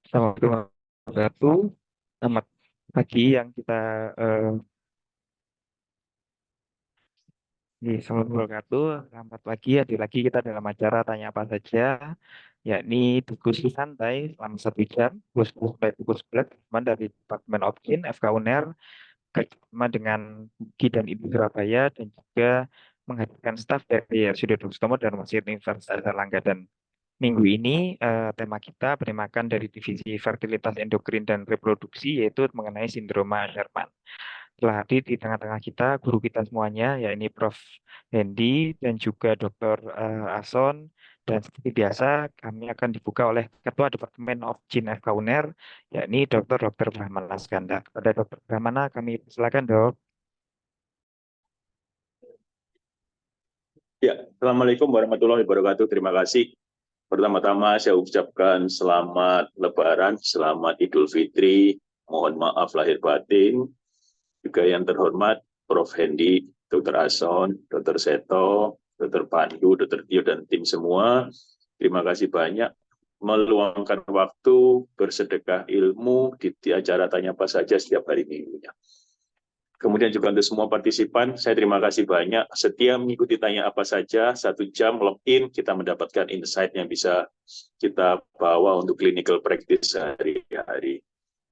Assalamualaikum warahmatullahi wabarakatuh. Selamat pagi yang kita eh, selamat wabarakatuh. Selamat pagi. Hadir lagi kita dalam acara tanya apa saja, yakni diskusi santai selama 1 jam, pukul 11 teman dari Departemen Opkin, FK UNER, kerjasama dengan UGI dan IPB Surabaya, dan juga menghadirkan staf dari RSUD Dr. Sutomo dan Rumah Sakit Universitas Erlangga. Dan minggu ini tema kita bertemakan dari divisi fertilitas endokrin dan reproduksi, yaitu mengenai sindroma Sherman. Telah hadir di tengah-tengah kita guru kita semuanya, yakni Prof. Hendy dan juga Dr. Ason. Dan seperti biasa, kami akan dibuka oleh Ketua Departemen of Gene FK UNER, yakni Dr. Brahmana Skandar. Pada Dr. Brahmana, kami silakan, Dok. Ya, Assalamualaikum warahmatullahi wabarakatuh. Terima kasih. Pertama-tama saya ucapkan selamat Lebaran, selamat Idul Fitri. Mohon maaf lahir batin. Juga yang terhormat Prof. Hendy, Dr. Ason, Dr. Seto, Dr. Pandu, Dr. Tio, dan tim semua. Terima kasih banyak meluangkan waktu bersedekah ilmu di acara Tanya Apa Saja setiap hari minggunya. Kemudian juga untuk semua partisipan, saya terima kasih banyak. Setiap mengikuti Tanya Apa Saja, 1 jam login, kita mendapatkan insight yang bisa kita bawa untuk clinical practice sehari-hari.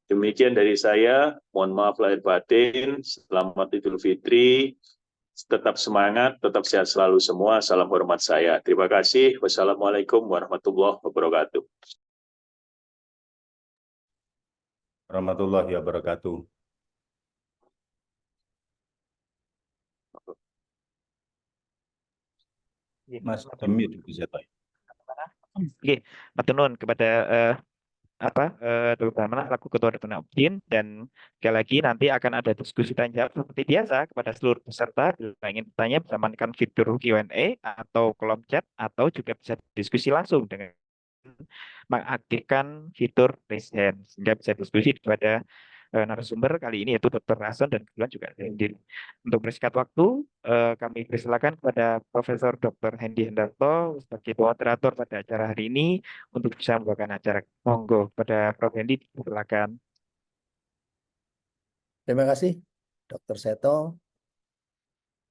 Demikian dari saya, mohon maaf lahir batin, selamat Idul Fitri, tetap semangat, tetap sehat selalu semua, salam hormat saya. Terima kasih, wassalamualaikum warahmatullahi wabarakatuh. Warahmatullahi wabarakatuh. Mas Demir bisa tahu. Oke, matur nuwun kepada Dr. Brahmana selaku Ketua Departemen Opkin, dan sekali lagi nanti akan ada diskusi tanya jawab seperti biasa kepada seluruh peserta. Bila ingin bertanya bisa menggunakan fitur Q&A atau kolom chat, atau juga bisa diskusi langsung dengan mengaktifkan fitur raise hand, sehingga bisa diskusi kepada narasumber kali ini, yaitu Dr. Rason dan kebetulan juga Hendy. Untuk bersingkat waktu, kami persilakan kepada Profesor Dr. Hendy Hendarto sebagai moderator pada acara hari ini untuk bisa membawakan acara. Monggo pada Prof. Hendy, silakan. Terima kasih, Dr. Seto,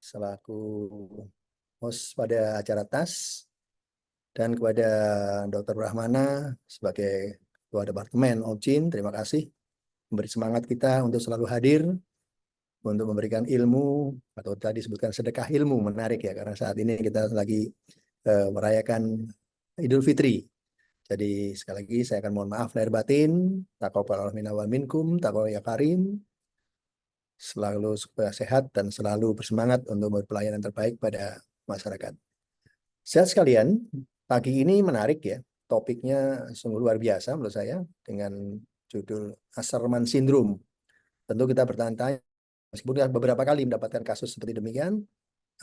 selaku host pada acara TAS, dan kepada Dr. Brahmana sebagai Ketua Departemen Opkin. Terima kasih memberi semangat kita untuk selalu hadir untuk memberikan ilmu, atau tadi disebutkan sedekah ilmu. Menarik ya, karena saat ini kita lagi merayakan Idul Fitri. Jadi sekali lagi saya akan mohon maaf lahir batin, taqabbal minna wa minkum, taqabbal ya karim, selalu supaya sehat dan selalu bersemangat untuk berpelayanan terbaik pada masyarakat. Sehat sekalian, pagi ini menarik ya, topiknya sungguh luar biasa menurut saya dengan judul Asherman Syndrome. Tentu kita bertanya-tanya, meskipun kita beberapa kali mendapatkan kasus seperti demikian,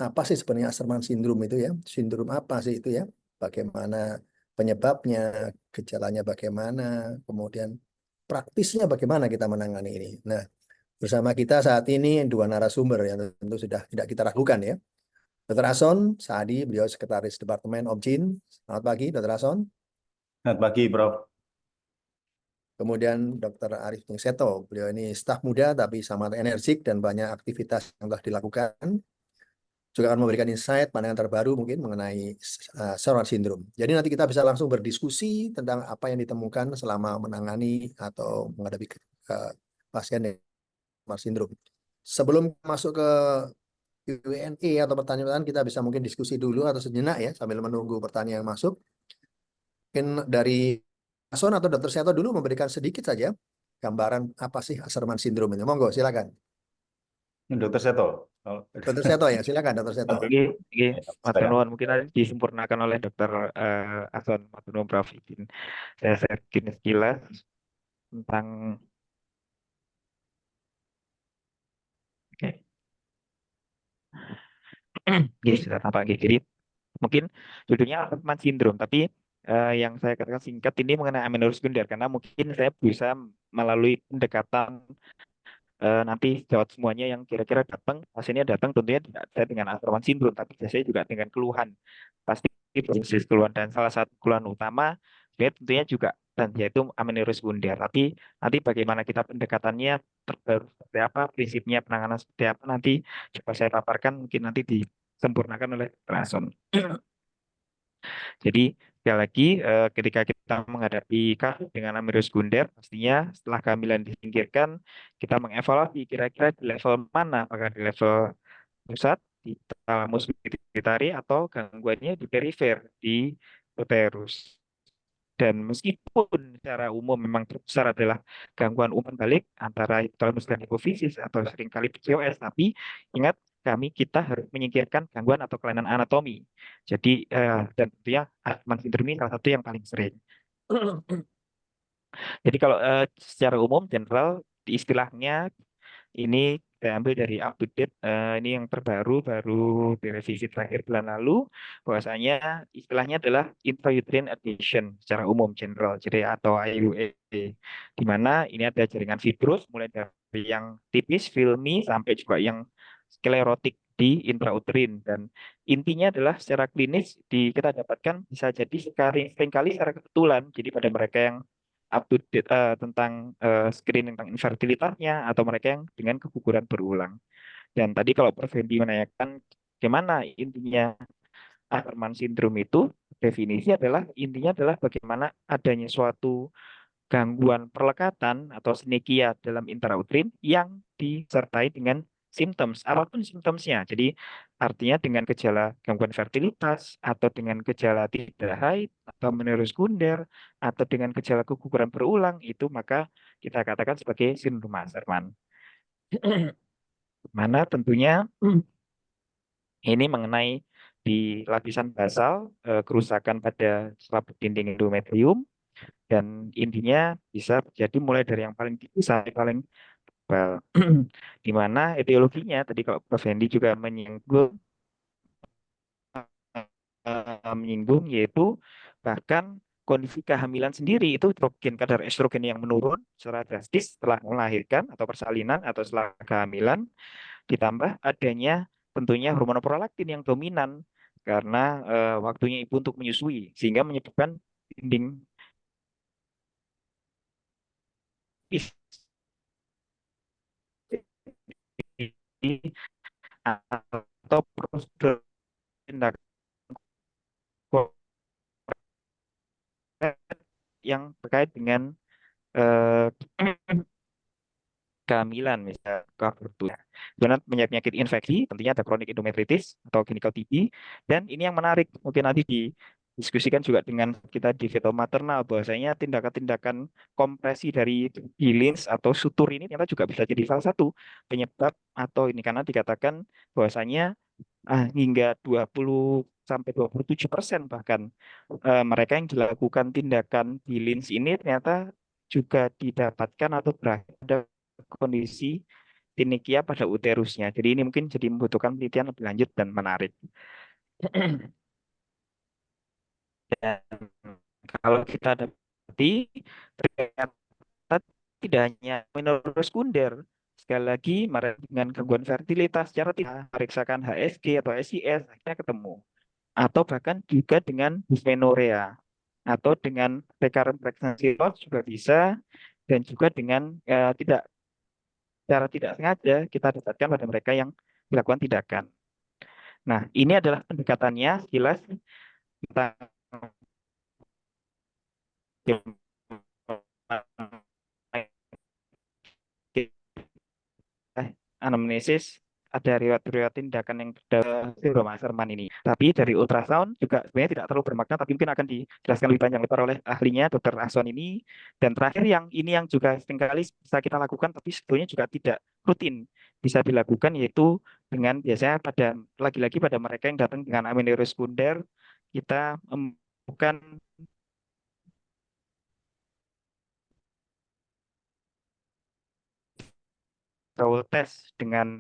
apa sih sebenarnya Asherman Syndrome itu ya? Sindrom apa sih itu ya? Bagaimana penyebabnya, gejalanya bagaimana, kemudian praktisnya bagaimana kita menangani ini. Nah, bersama kita saat ini 2 narasumber yang tentu sudah tidak kita ragukan ya. Dr. Ason Saadi, beliau Sekretaris Departemen Opkin. Selamat pagi, Dr. Ason. Selamat pagi, Prof. Kemudian Dr. Arif Seto, beliau ini staf muda tapi sangat energik dan banyak aktivitas yang telah dilakukan. Juga akan memberikan insight, pandangan terbaru mungkin mengenai Sherman Syndrome. Jadi nanti kita bisa langsung berdiskusi tentang apa yang ditemukan selama menangani atau menghadapi pasien Sherman Syndrome. Sebelum masuk ke Q&A atau pertanyaan, kita bisa mungkin diskusi dulu atau sejenak ya, sambil menunggu pertanyaan yang masuk. Mungkin dari Ason atau Dr. Seto dulu memberikan sedikit saja gambaran apa sih Asherman Syndrome ini. Monggo, silakan. Dr. Seto. Dr. Seto ya, silakan Dr. Seto. Oke, matur nuwun, mungkin nanti disempurnakan oleh Dr. Ason. Matur nuwun, Prof. Izin saya sedikit sekilas tentang sudah tampak. Jadi mungkin judulnya Asherman Syndrome, tapi yang saya katakan singkat ini mengenai amenorrhea sekunder, karena mungkin saya bisa melalui pendekatan nanti jawab semuanya yang kira-kira datang, pasiennya datang tentunya tidak ada dengan Asherman Syndrome, tapi biasanya juga dengan keluhan, pasti proses keluhan, dan salah satu keluhan utama Sebenarnya tentunya juga dan yaitu amenorrhea sekunder. Tapi nanti bagaimana kita pendekatannya terbaru seperti apa, prinsipnya penanganan seperti apa nanti coba saya paparkan mungkin nanti disempurnakan oleh Rason. Jadi sekali lagi ketika kita menghadapi kasus dengan amenorrhea sekunder, pastinya setelah kehamilan disingkirkan, kita mengevaluasi kira-kira di level mana, apakah di level pusat, di talamus pituitari atau gangguannya di perifer, di uterus. Dan meskipun secara umum memang terbesar adalah gangguan umpan balik antara hipotalamus dan hipofisis atau seringkali PCOS, tapi ingat kita harus menyingkirkan gangguan atau kelainan anatomi. Jadi dan tentunya Asman sindrom ini salah satu yang paling sering. Jadi kalau secara umum general di istilahnya ini saya ambil dari up to date, ini yang terbaru, baru direvisi terakhir bulan lalu, bahwasanya istilahnya adalah intrauterine adhesion secara umum general, jadi atau IUA, di mana ini ada jaringan fibrus mulai dari yang tipis, filmy, sampai juga yang sklerotik di intrauterin. Dan intinya adalah secara klinis kita dapatkan bisa jadi seringkali secara kebetulan, jadi pada mereka yang up to date tentang screening tentang infertilitasnya atau mereka yang dengan keguguran berulang. Dan tadi kalau Prof. Hendy menanyakan bagaimana intinya Asperman syndrome itu, definisi adalah intinya adalah bagaimana adanya suatu gangguan perlekatan atau snekia dalam intrautrin yang disertai dengan symptoms, apapun symptomsnya. Jadi artinya dengan gejala gangguan fertilitas atau dengan gejala tidak haid atau menerus sekunder atau dengan gejala keguguran berulang itu maka kita katakan sebagai sindrom Asperman. Mana tentunya ini mengenai di lapisan basal kerusakan pada selaput dinding endometrium dan intinya bisa terjadi mulai dari yang paling tipis sampai paling tebal. Di mana etiologinya tadi kalau Prof. Hendy juga menyinggung yaitu bahkan kondisi kehamilan sendiri itu kadar estrogen yang menurun secara drastis setelah melahirkan atau persalinan atau setelah kehamilan ditambah adanya tentunya hormon prolaktin yang dominan karena waktunya ibu untuk menyusui sehingga menyebabkan dinding atau prosedur tindakan yang terkait dengan eh, kehamilan, misalnya kebertuan. Kemudian penyakit infeksi, tentunya ada kronik endometritis atau clinical TB. Dan ini yang menarik, mungkin nanti didiskusikan juga dengan kita di fetal maternal, bahwasanya tindakan-tindakan kompresi dari Billings atau sutur ini ternyata juga bisa jadi salah satu penyebab atau ini karena dikatakan bahwasanya hingga 20 sampai 27% bahkan mereka yang dilakukan tindakan Billings ini ternyata juga didapatkan atau berakhir pada kondisi tinikia pada uterusnya. Jadi ini mungkin jadi membutuhkan penelitian lebih lanjut dan menarik. Dan kalau kita dapati ternyata tidak hanya amenorrhea sekunder, sekali lagi dengan gangguan fertilitas secara tidak periksakan HSG atau SIS akhirnya ketemu. Atau bahkan juga dengan dysmenorrhea atau dengan recurrent pregnancy loss juga bisa dan juga dengan secara tidak sengaja kita dapatkan pada mereka yang dilakukan tindakan. Nah, ini adalah pendekatannya sekilas tentang anamnesis ada riwayat-riwayat tindakan yang sindrom Asperman ini. Tapi dari ultrasound juga sebenarnya tidak terlalu bermakna, tapi mungkin akan dijelaskan lebih panjang lebar oleh ahlinya, Dr. Ahsan ini. Dan terakhir yang ini yang juga seringkali bisa kita lakukan, tapi sebetulnya juga tidak rutin bisa dilakukan, yaitu dengan biasanya pada lagi-lagi pada mereka yang datang dengan amenorrhea sekunder, kita bukan Raul tes dengan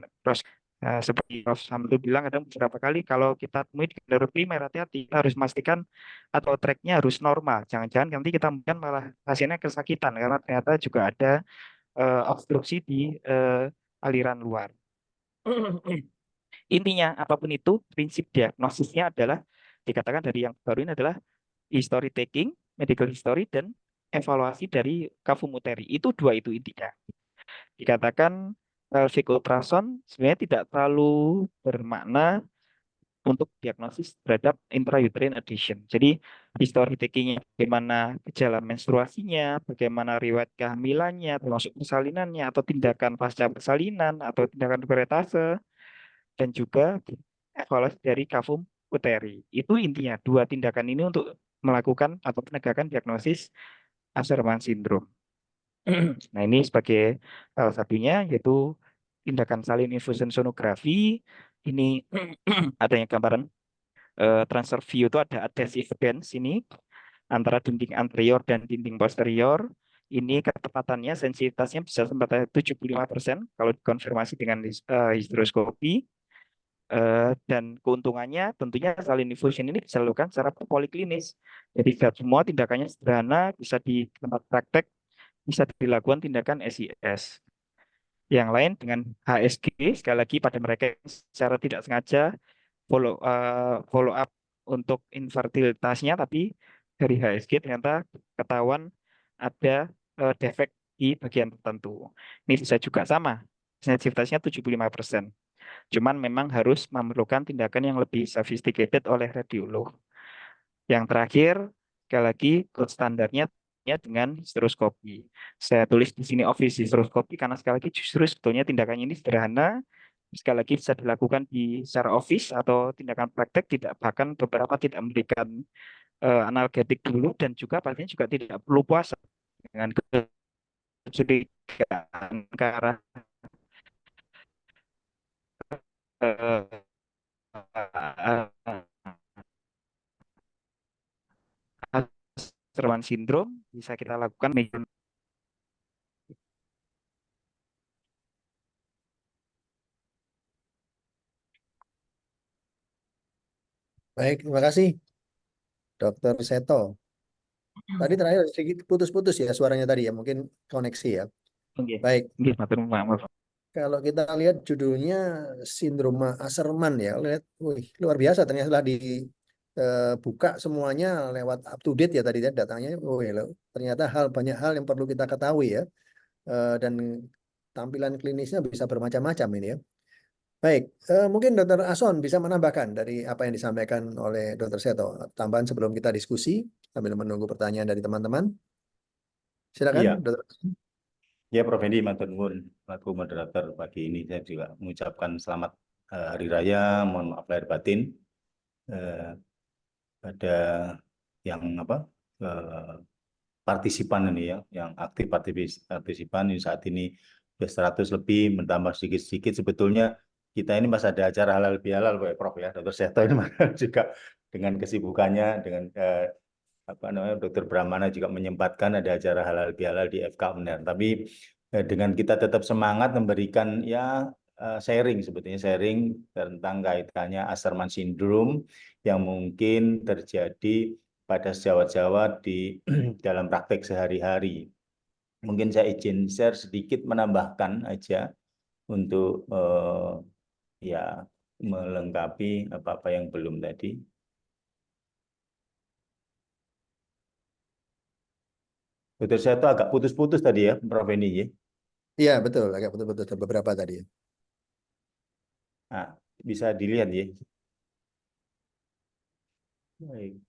seperti Prof. Samsul bilang ada beberapa kali kalau kita temui di jalur primer hati-hati kita harus memastikan atau tracknya harus normal, jangan-jangan nanti kita mungkin malah pasiennya kesakitan karena ternyata juga ada obstruksi di aliran luar. Intinya apapun itu prinsip diagnosisnya adalah dikatakan dari yang baru ini adalah history taking, medical history, dan evaluasi dari kafum uteri. Itu dua itu intinya. Dikatakan pelvic ultrasound sebenarnya tidak terlalu bermakna untuk diagnosis terhadap intrauterine adhesion. Jadi history takingnya, bagaimana gejala menstruasinya, bagaimana riwayat kehamilannya, termasuk persalinannya atau tindakan pasca persalinan atau tindakan kuretase, dan juga evaluasi dari kafum uteri. Itu intinya dua tindakan ini untuk melakukan atau penegakan diagnosis Asherman syndrome. Nah, ini sebagai salah satunya yaitu tindakan salin infusion sonografi. Ini adanya gambaran transfer view, itu ada adhesive bands ini antara dinding anterior dan dinding posterior. Ini ketepatannya, sensitivitasnya bisa sampai 75% kalau dikonfirmasi dengan histeroskopi. Dan keuntungannya tentunya salin infusion ini bisa dilakukan secara poliklinis. Jadi semua tindakannya sederhana, bisa di tempat praktek, bisa dilakukan tindakan SIS. Yang lain dengan HSG, sekali lagi pada mereka yang secara tidak sengaja follow up untuk infertilitasnya, tapi dari HSG ternyata ketahuan ada defek di bagian tertentu. Ini bisa juga sama, sensitivitasnya 75%. Cuman memang harus memerlukan tindakan yang lebih sophisticated oleh radiolog. Yang terakhir, sekali lagi gold standarnya dengan histeroskopi. Saya tulis di sini office histeroskopi karena sekali lagi justru sebetulnya tindakannya ini sederhana, sekali lagi bisa dilakukan di secara office atau tindakan praktek, tidak, bahkan beberapa tidak memberikan analgetik dulu, dan juga pasien juga tidak perlu puasa dengan kecurigaan ke arah eh, Asherman syndrome, bisa kita lakukan Baik, terima kasih, Dokter Seto. Tadi terakhir sedikit putus-putus ya suaranya tadi ya, mungkin koneksi ya. Oke. Baik, Nggih, matur maaf. kalau kita lihat judulnya sindroma Asherman ya, lihat, wih, luar biasa ternyata setelah dibuka semuanya lewat up to date ya tadi ya datanya. Wih, ternyata banyak hal yang perlu kita ketahui ya. Dan tampilan klinisnya bisa bermacam-macam ini ya. Baik, mungkin Dokter Ason bisa menambahkan dari apa yang disampaikan oleh Dokter Seto. Tambahan sebelum kita diskusi sambil menunggu pertanyaan dari teman-teman. Silakan, Iya, Dokter. ya Prof. Hendy, matur nuwun. Selaku moderator pagi ini saya juga mengucapkan selamat Hari Raya, mohon maaf lahir batin eh, pada yang partisipan ini ya, yang aktif partisipan ini saat ini sudah 100 lebih, menambah sedikit-sedikit. Sebetulnya kita ini masih ada acara halal bihalal, Prof ya. Dokter Seto ini juga dengan kesibukannya, dengan Dokter Brahmana juga menyempatkan ada acara halal bihalal di FK UNER. Tapi dengan kita tetap semangat memberikan ya sharing, sebetulnya sharing tentang kaitannya Asherman syndrome yang mungkin terjadi pada sejawat-sejawat di dalam praktek sehari-hari. Mungkin saya izin share sedikit, menambahkan aja untuk ya melengkapi apa-apa yang belum tadi. Dokter saya tuh agak putus-putus tadi ya, Prof. Eni ya. Iya, betul, agak betul-betul beberapa tadi. Nah, bisa dilihat ya. Baik.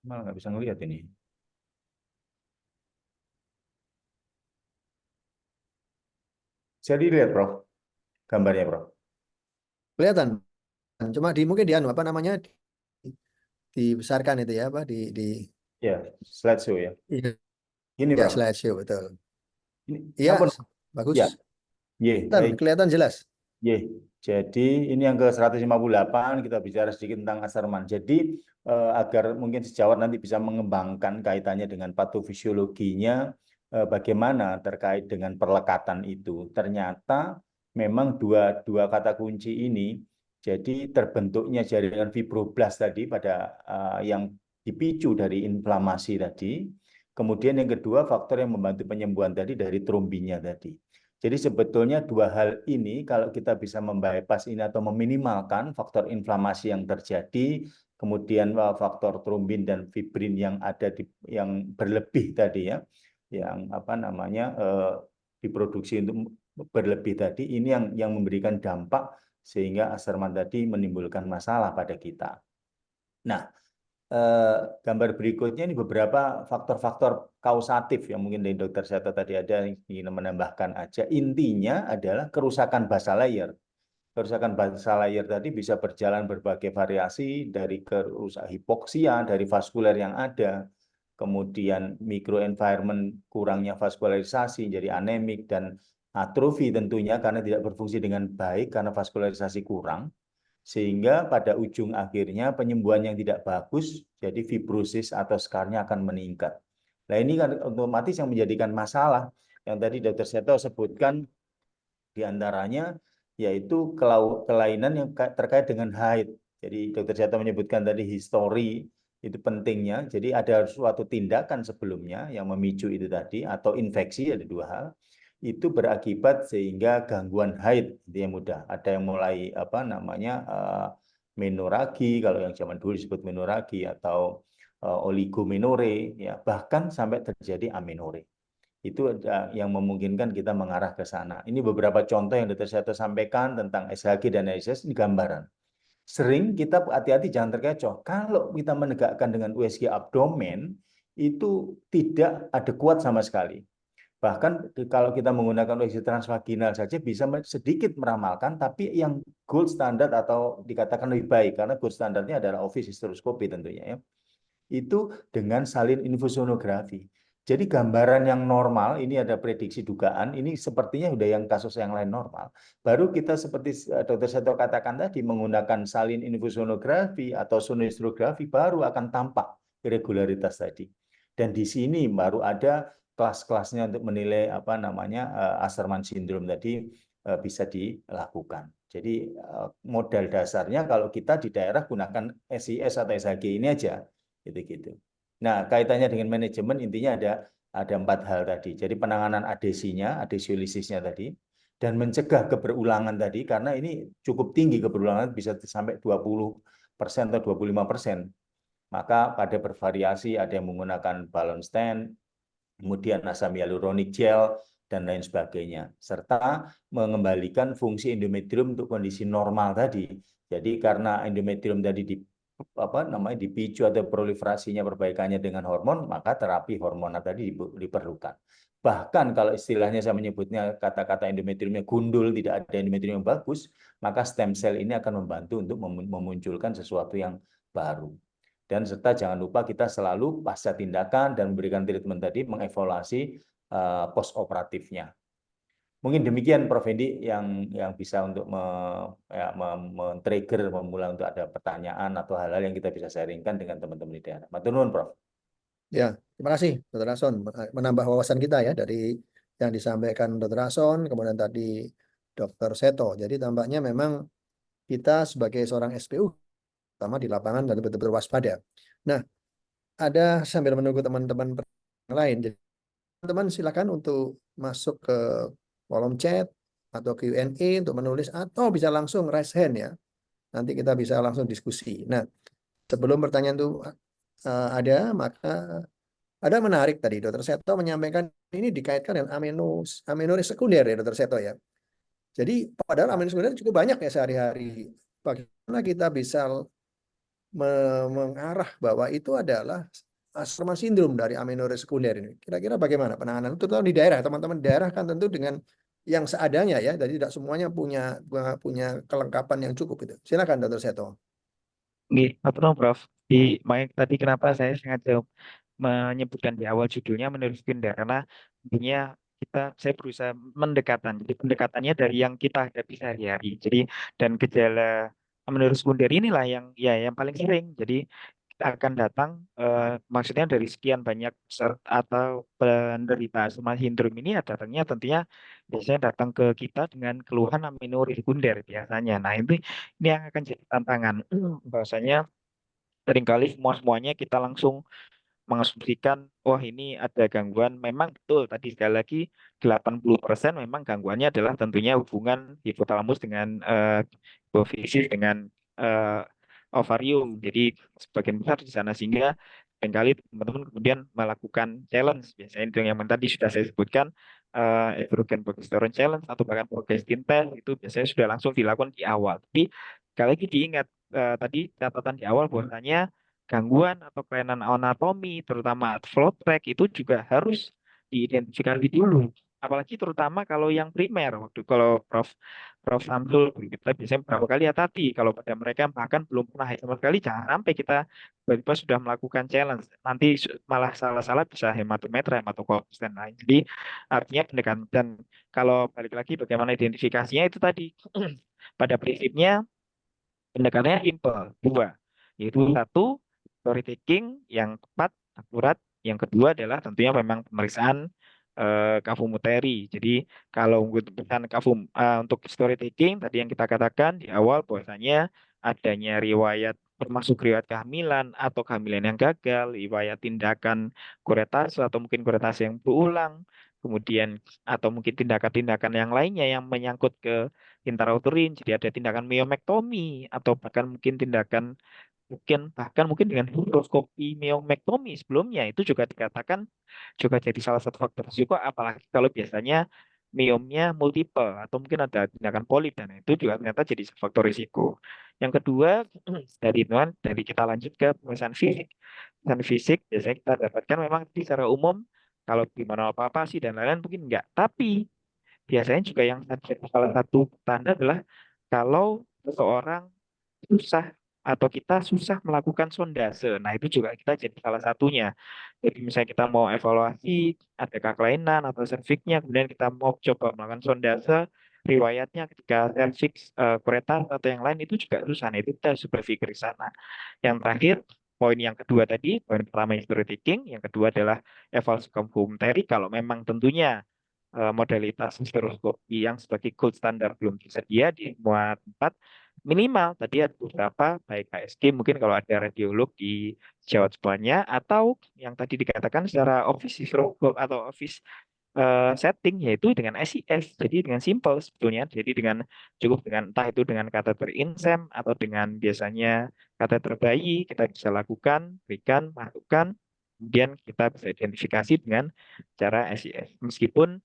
Malah nggak bisa ngelihat ini. Bisa dilihat, Prof. Gambarnya, Prof. Kelihatan, cuma mungkin di apa namanya dibesarkan itu ya apa Ya, slideshow ya. iya, Ini, ya Prof. slideshow betul. Ini, Iya, ampun. bagus. Ya, ye, baik. Kelihatan jelas. Ye. Jadi ini yang ke 158 kita bicara sedikit tentang Asherman. Jadi agar mungkin sejawat nanti bisa mengembangkan kaitannya dengan patofisiologinya, bagaimana terkait dengan perlekatan itu. Ternyata memang dua kata kunci ini, jadi terbentuknya jaringan fibroblast tadi pada yang dipicu dari inflamasi tadi, Kemudian yang kedua, faktor yang membantu penyembuhan tadi dari trombinnya tadi. Jadi sebetulnya dua hal ini kalau kita bisa membypass ini atau meminimalkan faktor inflamasi yang terjadi, kemudian faktor trombin dan fibrin yang ada yang berlebih tadi ya, yang apa namanya diproduksi untuk berlebih tadi, ini yang memberikan dampak sehingga Asherman tadi menimbulkan masalah pada kita. Nah, gambar berikutnya ini beberapa faktor-faktor kausatif yang mungkin dari Dr. Seto tadi ada yang ingin menambahkan aja. Intinya adalah kerusakan basal layer. Kerusakan basal layer tadi bisa berjalan berbagai variasi dari kerusakan hipoksia, dari vaskuler yang ada, kemudian microenvironment kurangnya vaskularisasi jadi anemik dan atrofi tentunya karena tidak berfungsi dengan baik karena vaskularisasi kurang. Sehingga pada ujung akhirnya penyembuhan yang tidak bagus, jadi fibrosis atau skarnya akan meningkat. Nah ini kan otomatis yang menjadikan masalah, yang tadi Dr. Seto sebutkan diantaranya yaitu kelainan yang terkait dengan haid. Jadi Dr. Seto menyebutkan tadi histori, itu pentingnya, jadi ada suatu tindakan sebelumnya yang memicu itu tadi, atau infeksi, ada dua hal, itu berakibat sehingga gangguan haid itu yang mudah. Ada yang mulai apa namanya menoragi, kalau yang zaman dulu disebut menoragi, atau oligomenore, ya bahkan sampai terjadi amenore. Itu yang memungkinkan kita mengarah ke sana. Ini beberapa contoh yang saya sampaikan tentang SHG dan ISS, ini gambaran. Sering kita hati-hati jangan terkecoh. Kalau kita menegakkan dengan USG abdomen, itu tidak adekuat sama sekali. Bahkan kalau kita menggunakan USG transvaginal saja bisa sedikit meramalkan, tapi yang gold standard atau dikatakan lebih baik, karena gold standarnya adalah office hysteroscopy tentunya ya, itu dengan salin infusionografi. Jadi gambaran yang normal, ini ada prediksi dugaan, ini sepertinya sudah yang kasus yang lain normal. Baru kita seperti Dr. Seto katakan tadi, menggunakan salin infusionografi atau sonohistrografi, baru akan tampak irregularitas tadi. Dan di sini baru ada kelas-kelasnya untuk menilai apa namanya Asherman syndrome tadi bisa dilakukan. Jadi modal dasarnya kalau kita di daerah gunakan SIS atau SHG ini aja, gitu-gitu. Nah, kaitannya dengan manajemen intinya ada 4 hal tadi. Jadi penanganan adesinya, adesiolizisnya tadi, dan mencegah keberulangan tadi, karena ini cukup tinggi keberulangan, bisa sampai 20% atau 25%. Maka pada bervariasi, ada yang menggunakan balloon stent, kemudian asam hyaluronic gel, dan lain sebagainya. Serta mengembalikan fungsi endometrium untuk kondisi normal tadi. Jadi karena endometrium tadi dipicu atau proliferasinya perbaikannya dengan hormon, maka terapi hormonal tadi diperlukan. Bahkan kalau istilahnya saya menyebutnya kata-kata endometriumnya gundul, tidak ada endometrium yang bagus, maka stem cell ini akan membantu untuk memunculkan sesuatu yang baru. Dan serta jangan lupa kita selalu pasca tindakan dan memberikan treatment tadi mengevaluasi post operatifnya. Mungkin demikian Prof. Hendi yang bisa untuk men-trigger memulai untuk ada pertanyaan atau hal-hal yang kita bisa sharingkan dengan teman-teman di daerah. Matur nuwun, Prof. Ya, terima kasih Dr. Rason menambah wawasan kita ya dari yang disampaikan Dr. Rason, kemudian tadi Dr. Seto. Jadi tampaknya memang kita sebagai seorang SPU, terutama di lapangan, dan betul-betul waspada. Nah, ada sambil menunggu teman-teman yang lain. Jadi teman-teman silakan untuk masuk ke kolom chat atau Q&A untuk menulis, atau bisa langsung raise hand ya. Nanti kita bisa langsung diskusi. Nah, sebelum pertanyaan itu ada, maka ada menarik tadi Dr. Seto menyampaikan ini dikaitkan dengan amenorrhea sekunder ya Dr. Seto ya. Jadi padahal amenorrhea sekunder cukup banyak ya sehari-hari. Bagaimana kita bisa mengarah bahwa itu adalah Asherman syndrome dari amenorrhea sekunder ini. Kira-kira bagaimana penanganan? Terutama di daerah, teman-teman daerah kan tentu dengan yang seadanya ya, jadi tidak semuanya punya kelengkapan yang cukup itu. Silakan Dr. Seto. Betul, Prof. Makanya tadi kenapa saya sengaja menyebutkan di awal judulnya menurut Sekunder, karena intinya saya berusaha mendekatan. Jadi pendekatannya dari yang kita hadapi sehari-hari. Jadi dan gejala menurut Sekunder inilah yang paling sering. Jadi kita akan datang, maksudnya dari sekian banyak atau penderita Asherman syndrome ini datangnya tentunya biasanya datang ke kita dengan keluhan amenorrhea sekunder biasanya. Nah ini yang akan jadi tantangan bahwasanya seringkali semuanya kita langsung mengasumsikan, wah ini ada gangguan. Memang betul tadi sekali lagi 80% memang gangguannya adalah tentunya hubungan hipotalamus dengan hipofisis dengan ovarium. Jadi sebagian besar di sana sehingga seringkali teman-teman kemudian melakukan challenge. Biasanya itu yang tadi sudah saya sebutkan estrogen progesterone challenge atau bahkan progestin test itu biasanya sudah langsung dilakukan di awal. Tapi sekali lagi diingat tadi catatan di awal bahwasanya gangguan atau kelainan anatomi, terutama flow track itu juga harus diidentifikasi dulu. Apalagi terutama kalau yang primer, waktu kalau Prof Samsul kita biasanya berapa kali ya tadi kalau pada mereka bahkan belum pernah sama sekali jangan sampai kita tiba-tiba sudah melakukan challenge nanti malah salah-salah bisa hematometra, hematokokus dan lain. Jadi artinya pendekatan dan kalau balik lagi bagaimana identifikasinya itu tadi pada prinsipnya pendekatannya simple dua, yaitu satu story taking yang tepat akurat, yang kedua adalah tentunya memang pemeriksaan kafum uteri. Jadi kalau untuk pemeriksaan kafum untuk story taking tadi yang kita katakan di awal bahwasanya adanya riwayat termasuk riwayat kehamilan atau kehamilan yang gagal, riwayat tindakan kuretase atau mungkin kuretase yang berulang, kemudian atau mungkin tindakan-tindakan yang lainnya yang menyangkut ke intrauterin, jadi ada tindakan myomektomi atau bahkan mungkin tindakan mungkin dengan histeroskopi myomektomi sebelumnya itu juga dikatakan juga jadi salah satu faktor risiko apalagi kalau biasanya myomnya multiple atau mungkin ada tindakan polip dan itu juga ternyata jadi faktor risiko. Yang kedua dari kita lanjut ke pemeriksaan fisik. Pemeriksaan fisik biasanya kita dapatkan memang secara umum kalau di manual apa sih dan lain-lain mungkin enggak. Tapi biasanya juga yang salah satu tanda adalah kalau seseorang susah atau kita susah melakukan sondase. Nah, itu juga kita jadi salah satunya. Jadi misalnya kita mau evaluasi adakah kelainan atau serviknya, kemudian kita mau coba melakukan sondase, riwayatnya ketika serviks kuretas atau yang lain itu juga susah. Nah, itu kita harus berpikir ke sana. Yang terakhir, poin yang kedua tadi, poin pertama history taking, yang kedua adalah evaluasi komplementari kalau memang tentunya modalitas histeroskopi yang sebagai gold standar belum tersedia di semua tempat minimal tadi ada beberapa baik HSG mungkin kalau ada radiolog di Jawa semuanya atau yang tadi dikatakan secara office histeroskop atau office setting yaitu dengan SIS jadi dengan simple sebetulnya jadi dengan cukup dengan entah itu dengan kateter insem atau dengan biasanya kateter bayi kita bisa lakukan berikan masukkan kemudian kita bisa identifikasi dengan cara SIS meskipun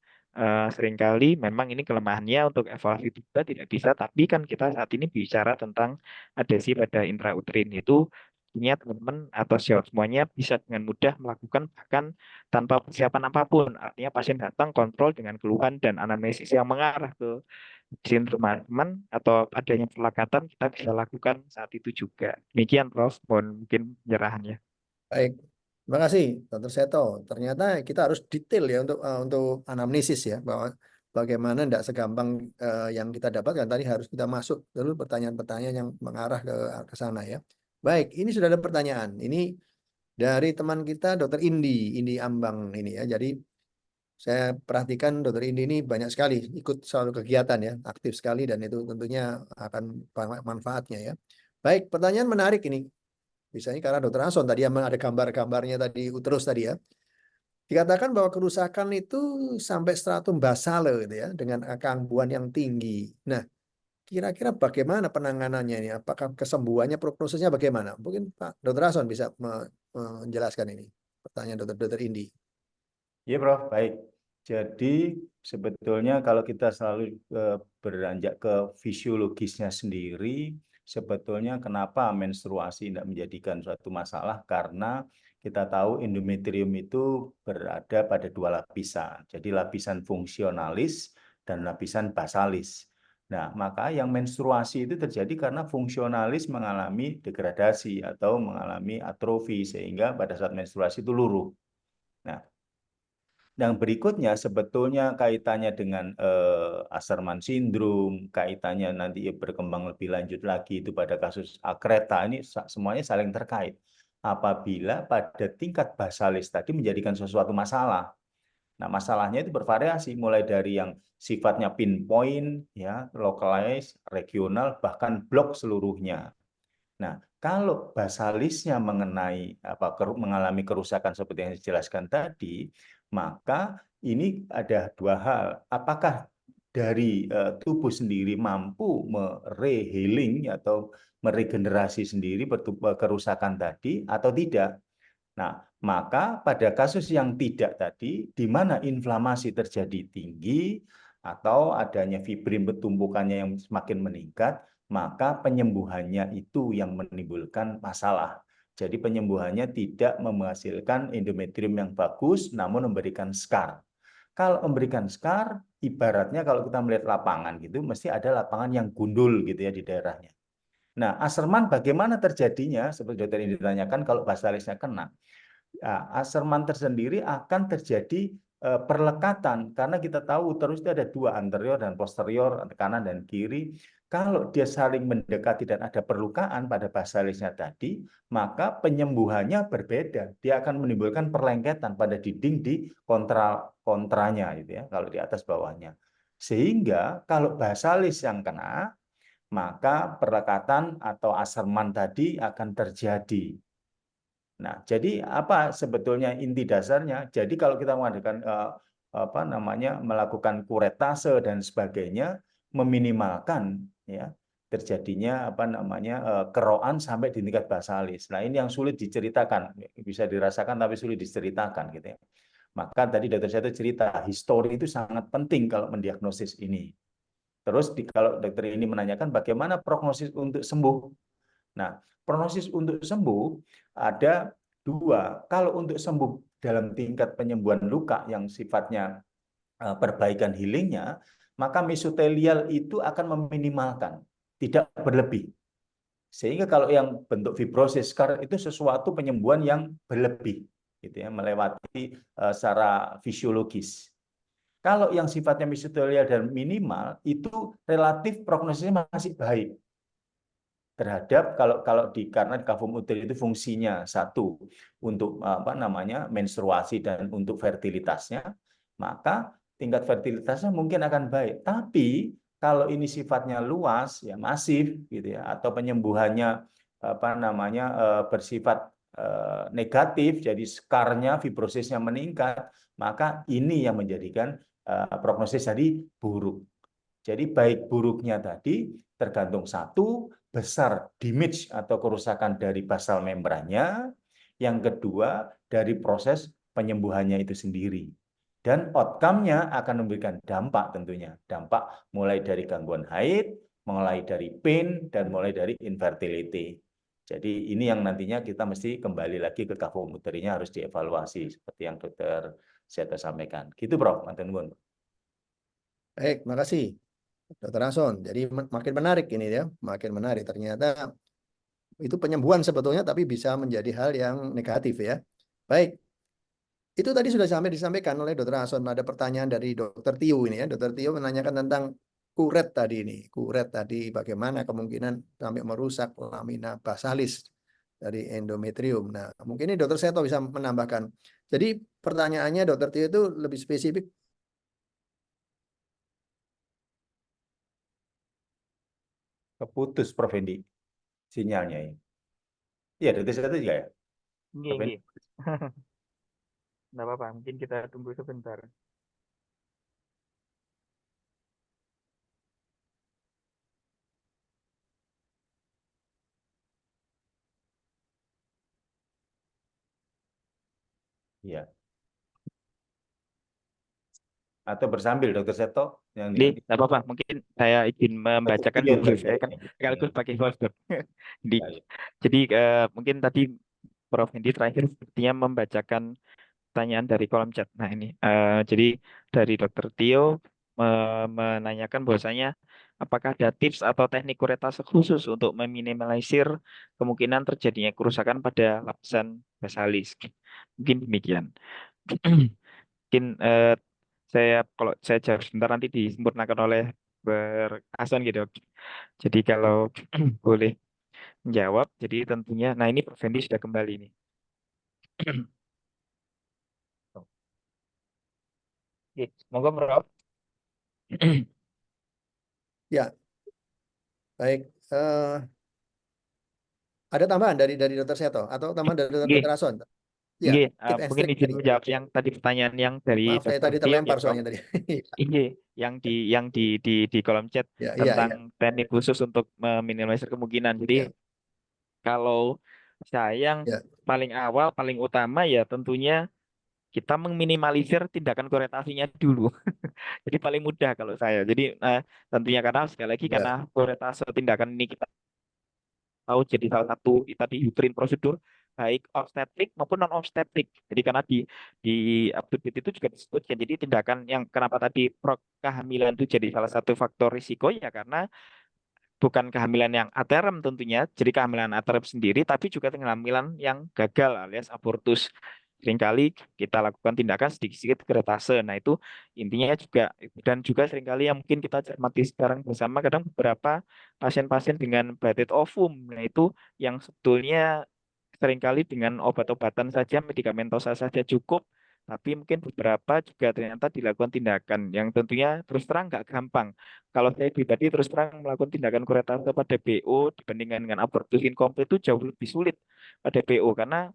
seringkali memang ini kelemahannya untuk evaluasi kita tidak bisa, tapi kan kita saat ini bicara tentang adesi pada intrauterin itu artinya teman-teman atau semuanya bisa dengan mudah melakukan bahkan tanpa persiapan apapun. Artinya pasien datang kontrol dengan keluhan dan anamnesis yang mengarah ke sindrom teman atau adanya perlekatan kita bisa lakukan saat itu juga. Demikian Prof, mohon mungkin penyerahannya. Baik, terima kasih Dr. Seto. Ternyata kita harus detail ya untuk anamnesis ya bahwa bagaimana tidak segampang yang kita dapatkan tadi harus kita masuk dulu pertanyaan-pertanyaan yang mengarah ke sana ya. Baik, ini sudah ada pertanyaan. Ini dari teman kita Dr. Indi Ambang ini ya. Jadi saya perhatikan Dr. Indi ini banyak sekali ikut selalu kegiatan ya, aktif sekali dan itu tentunya akan banyak manfaatnya ya. Baik, pertanyaan menarik ini. Misalnya karena Dr. Anson tadi yang ada gambar-gambarnya tadi uterus tadi ya. Dikatakan bahwa kerusakan itu sampai stratum basale gitu ya dengan keangguan yang tinggi. Nah, kira-kira bagaimana penanganannya ini? Apakah kesembuhannya prognosisnya bagaimana? Mungkin Pak Dr. Anson bisa menjelaskan ini. Pertanyaan Dr. Indi. Iya, Prof. Baik. Jadi sebetulnya kalau kita selalu beranjak ke fisiologisnya sendiri, sebetulnya kenapa menstruasi tidak menjadikan suatu masalah? Karena kita tahu endometrium itu berada pada dua lapisan. Jadi lapisan fungsionalis dan lapisan basalis. Nah, maka yang menstruasi itu terjadi karena fungsionalis mengalami degradasi atau mengalami atrofi sehingga pada saat menstruasi itu luruh. Nah, yang berikutnya sebetulnya kaitannya dengan Asherman syndrome, kaitannya nanti berkembang lebih lanjut lagi itu pada kasus akreta, ini semuanya saling terkait. Apabila pada tingkat basalis tadi menjadikan sesuatu masalah. Nah, masalahnya itu bervariasi mulai dari yang sifatnya pinpoint, ya, localized, regional, bahkan blok seluruhnya. Nah, kalau basalisnya mengalami kerusakan seperti yang dijelaskan tadi, maka ini ada dua hal. Apakah dari tubuh sendiri mampu merehealing atau meregenerasi sendiri kerusakan tadi atau tidak? Nah, maka pada kasus yang tidak tadi, di mana inflamasi terjadi tinggi atau adanya fibrin tumpukannya yang semakin meningkat, maka penyembuhannya itu yang menimbulkan masalah. Jadi penyembuhannya tidak menghasilkan endometrium yang bagus, namun memberikan scar. Kalau memberikan scar, ibaratnya kalau kita melihat lapangan gitu, mesti ada lapangan yang gundul gitu ya di daerahnya. Nah, Asherman bagaimana terjadinya? Seperti dokter ini ditanyakan kalau basalisnya kena. Asherman tersendiri akan terjadi perlekatan karena kita tahu uterus itu ada dua, anterior dan posterior, kanan dan kiri. Kalau dia saling mendekati dan ada perlukaan pada basalisnya tadi, maka penyembuhannya berbeda. Dia akan menimbulkan perlengketan pada dinding di kontranya gitu ya, kalau di atas bawahnya. Sehingga kalau basalis yang kena, maka perlekatan atau Asherman tadi akan terjadi. Nah, jadi apa sebetulnya inti dasarnya? Jadi kalau kita mengadakan melakukan kuretase dan sebagainya, meminimalkan ya terjadinya keroan sampai di tingkat basalis. Nah, ini yang sulit diceritakan, bisa dirasakan tapi sulit diceritakan gitu ya. Maka tadi dokter saya itu cerita, histori itu sangat penting kalau mendiagnosis ini. Terus kalau dokter ini menanyakan bagaimana prognosis untuk sembuh. Nah, prognosis untuk sembuh ada dua. Kalau untuk sembuh dalam tingkat penyembuhan luka yang sifatnya perbaikan healingnya, maka mesotelial itu akan meminimalkan, tidak berlebih. Sehingga kalau yang bentuk fibrosis scar itu sesuatu penyembuhan yang berlebih, gitu ya, melewati secara fisiologis. Kalau yang sifatnya mesotelial dan minimal itu relatif prognosisnya masih baik terhadap kalau karena kavum uter itu fungsinya satu untuk menstruasi dan untuk fertilitasnya, maka tingkat fertilitasnya mungkin akan baik. Tapi kalau ini sifatnya luas ya masif gitu ya atau penyembuhannya bersifat negatif, jadi skarnya fibrosisnya meningkat, maka ini yang menjadikan prognosis tadi buruk. Jadi baik buruknya tadi tergantung satu, besar damage atau kerusakan dari basal membrannya, yang kedua dari proses penyembuhannya itu sendiri. Dan outcome-nya akan memberikan dampak tentunya. Dampak mulai dari gangguan haid, mulai dari pain, dan mulai dari infertility. Jadi ini yang nantinya kita mesti kembali lagi ke kavum uterinya harus dievaluasi seperti yang dokter Seto sampaikan. Gitu Prof. Manten nuwun. Baik, makasih Dr. Anson. Jadi makin menarik ini ya, makin menarik. Ternyata itu penyembuhan sebetulnya, tapi bisa menjadi hal yang negatif ya. Baik, itu tadi sudah sampai disampaikan oleh Dr. Anson. Ada pertanyaan dari Dr. Tio ini ya. Dr. Tio menanyakan tentang kuret tadi ini. Kuret tadi bagaimana kemungkinan sampai merusak lamina basalis dari endometrium. Nah, mungkin ini Dr. Seto bisa menambahkan. Jadi pertanyaannya Dr. Tio itu lebih spesifik. Keputus Prof. Endi sinyalnya ya. Iya, dari satu juga ya. Nggih, Prof. Endi. nggih. Nggak apa-apa, mungkin kita tunggu sebentar. Iya. Atau bersambil Dokter Seto yang Ini nggak apa-apa, mungkin saya izin membacakan Iya, dulu. Saya kan iya. sekaligus pakai voice. Jadi, Ya, ya. jadi mungkin tadi Prof. Hendi terakhir sepertinya membacakan pertanyaan dari kolom chat. Nah ini, jadi dari Dokter Tio menanyakan bahwasanya apakah ada tips atau teknik kuretase khusus untuk meminimalisir kemungkinan terjadinya kerusakan pada lapisan basalis. Mungkin demikian. Mungkin kalau saya jawab sebentar nanti disempurnakan oleh Berason gitu. Jadi kalau boleh menjawab, jadi tentunya, nah ini Prof. Hendi sudah kembali nih. Oke, monggo Prof. Ya, baik. Ada tambahan dari Dr. Seto atau tambahan dari Nggih, Dr. Ason? Ya, nggih, keep mungkin abstract izin tadi. menjawab yang tadi pertanyaan yang dari Maaf, saya Dr. tadi Tio ya, terlempar Prof. soalnya tadi. Ini yang di kolom chat Ya, iya, tentang iya, teknik khusus untuk meminimalisir kemungkinan. Jadi ya, kalau saya yang ya. paling awal, paling utama ya tentunya kita meminimalisir tindakan koretasinya dulu. Jadi paling mudah kalau saya. Jadi tentunya karena sekali lagi karena Ya. koretase tindakan ini kita tahu jadi salah satu tadi uterine prosedur baik obstetrik maupun non obstetrik. Jadi karena di update itu juga disebutkan. Jadi tindakan yang kenapa tadi kehamilan itu jadi salah satu faktor risiko ya karena bukan kehamilan yang aterem tentunya, jadi kehamilan aterem sendiri, tapi juga kehamilan yang gagal alias abortus. Seringkali kita lakukan tindakan sedikit-sedikit keretase. Nah itu intinya juga, dan juga seringkali yang mungkin kita cermati sekarang bersama, kadang beberapa pasien-pasien dengan blighted ovum. Nah itu yang sebetulnya seringkali dengan obat-obatan saja, medikamentosa saja cukup, tapi mungkin beberapa juga ternyata dilakukan tindakan yang tentunya terus terang nggak gampang. Kalau saya pribadi terus terang melakukan tindakan kuretase pada BO dibandingkan dengan abortus inkomplit itu jauh lebih sulit pada BO karena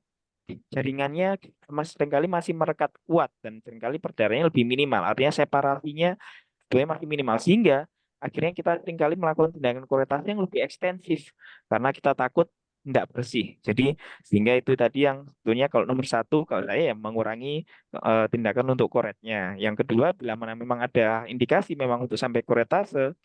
jaringannya seringkali masih merekat kuat dan seringkali perdarahnya lebih minimal. Artinya separasinya sebetulnya masih minimal sehingga akhirnya kita seringkali melakukan tindakan kuretase yang lebih ekstensif karena kita takut tidak bersih. Jadi sehingga itu tadi yang sebetulnya kalau nomor satu kalau saya ya mengurangi tindakan untuk koretnya. Yang kedua bila mana memang ada indikasi memang untuk sampai koretase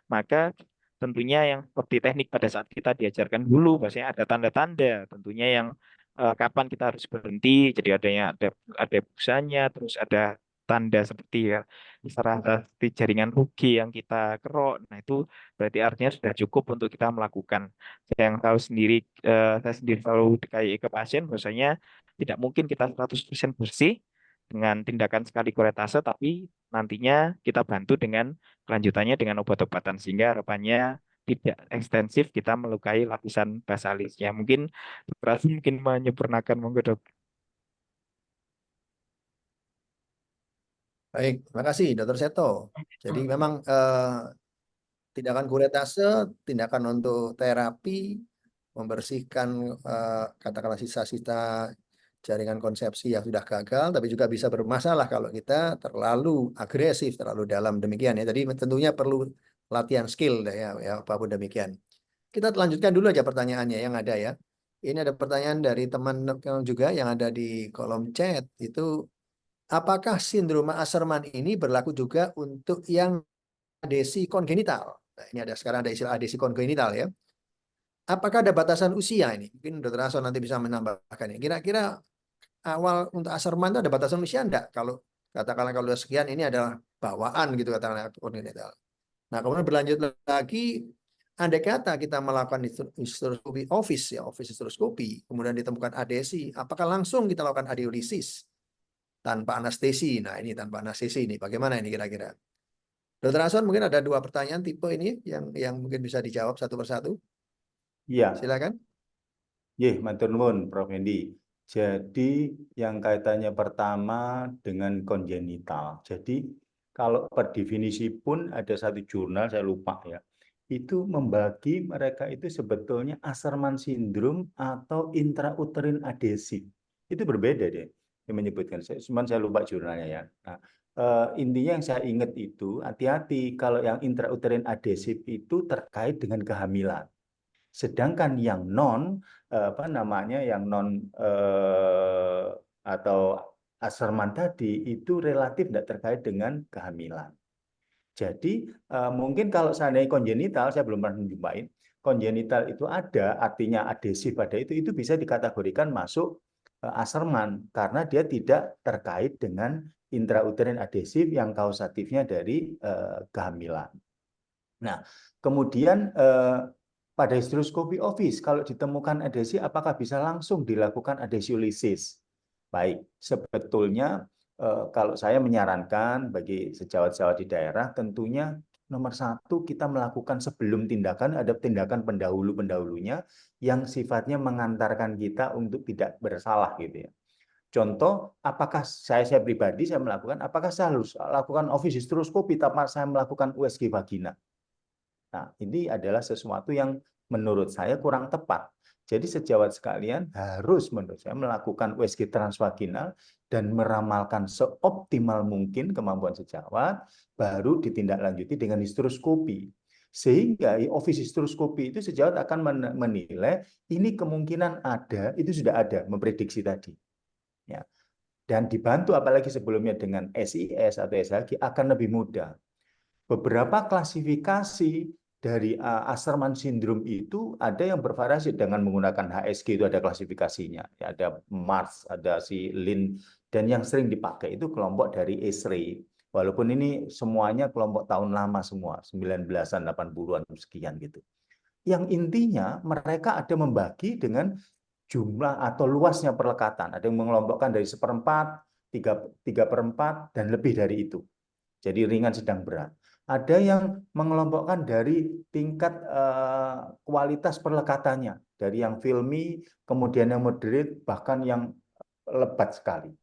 maka tentunya yang seperti teknik pada saat kita diajarkan dulu, bahwasanya ada tanda-tanda, tentunya yang kapan kita harus berhenti, jadi ada busanya, terus ada tanda seperti ya serasa seperti jaringan rugi yang kita kerok. Nah, itu berarti artinya sudah cukup untuk kita melakukan. Saya yang tahu sendiri, saya sendiri selalu kayak ke pasien, bahwasanya tidak mungkin kita 100% bersih dengan tindakan sekali kuretase, tapi nantinya kita bantu dengan kelanjutannya dengan obat-obatan sehingga harapannya tidak ekstensif kita melukai lapisan basalisnya. Mungkin berarti mungkin menyempurnakan monggo dok. Baik, terima kasih Dr. Seto. Jadi memang tindakan kuretase, tindakan untuk terapi, membersihkan katakanlah sisa-sisa jaringan konsepsi yang sudah gagal, tapi juga bisa bermasalah kalau kita terlalu agresif, terlalu dalam demikian ya. Jadi tentunya perlu latihan skill deh ya, ya apapun demikian. Kita lanjutkan dulu aja pertanyaannya yang ada ya. Ini ada pertanyaan dari teman juga yang ada di kolom chat. Itu apakah sindroma Asherman ini berlaku juga untuk yang adesi kongenital? Nah, ini ada sekarang ada istilah adesi kongenital ya. Apakah ada batasan usia ini? Mungkin Dr. Aso nanti bisa menambahkan ya. Kira-kira awal untuk Asherman itu ada batasan usia enggak? Kalau katakanlah kalau sekian ini adalah bawaan gitu katakanlah kongenital. Nah, kemudian berlanjut lagi, andai kata kita melakukan hysteroscopy office ya, office hysteroscopy, kemudian ditemukan adesi, apakah langsung kita lakukan adiolisis tanpa anestesi? Nah, ini tanpa anestesi ini bagaimana ini kira-kira? Dr. Ason mungkin ada dua pertanyaan tipe ini yang mungkin bisa dijawab satu persatu. Iya, Silakan. matur nuwun Prof. Hendi. Jadi yang kaitannya pertama dengan kongenital. Jadi kalau per definisi pun ada satu jurnal, saya lupa ya, itu membagi mereka itu sebetulnya Asherman syndrome atau intrauterine adhesive. Itu berbeda deh yang menyebutkan. Cuman saya lupa jurnalnya ya. Nah, intinya yang saya ingat itu hati-hati kalau yang intrauterine adhesive itu terkait dengan kehamilan. Sedangkan yang yang non atau Asherman tadi itu relatif tidak terkait dengan kehamilan. Jadi mungkin kalau seandainya kongenital, saya belum pernah menjumpain, kongenital itu ada, artinya adhesif pada itu bisa dikategorikan masuk Asherman karena dia tidak terkait dengan intrauterine adhesif yang kausatifnya dari kehamilan. Nah, kemudian pada hysteroscopy office, kalau ditemukan adhesi, apakah bisa langsung dilakukan adhesiolisis? Baik, sebetulnya kalau saya menyarankan bagi sejawat-sejawat di daerah, tentunya nomor satu kita melakukan sebelum tindakan, ada tindakan pendahulu-pendahulunya yang sifatnya mengantarkan kita untuk tidak bersalah gitu ya. Contoh, apakah saya pribadi saya melakukan, apakah saya harus lakukan office hysteroscopy tanpa saya melakukan USG vagina? Nah, ini adalah sesuatu yang menurut saya kurang tepat. Jadi sejawat sekalian harus menurut saya melakukan USG transvaginal dan meramalkan seoptimal mungkin kemampuan sejawat, baru ditindaklanjuti dengan histeroskopi. Sehingga office histeroskopi itu sejawat akan menilai ini kemungkinan ada, itu sudah ada, memprediksi tadi. Ya. Dan dibantu apalagi sebelumnya dengan SIS atau SHG akan lebih mudah. Beberapa klasifikasi dari Asherman syndrome itu ada yang bervariasi dengan menggunakan HSG, itu ada klasifikasinya. Ya, ada Mars, ada si Lin, dan yang sering dipakai itu kelompok dari Esri. Walaupun ini semuanya kelompok tahun lama semua, 19-an, 80-an sekian gitu. Yang intinya mereka ada membagi dengan jumlah atau luasnya perlekatan. Ada yang mengelompokkan dari 1/4, 3/4, dan lebih dari itu. Jadi ringan, sedang, berat. Ada yang mengelompokkan dari tingkat kualitas perlekatannya. Dari yang filmy, kemudian yang moderate, bahkan yang lebat sekali.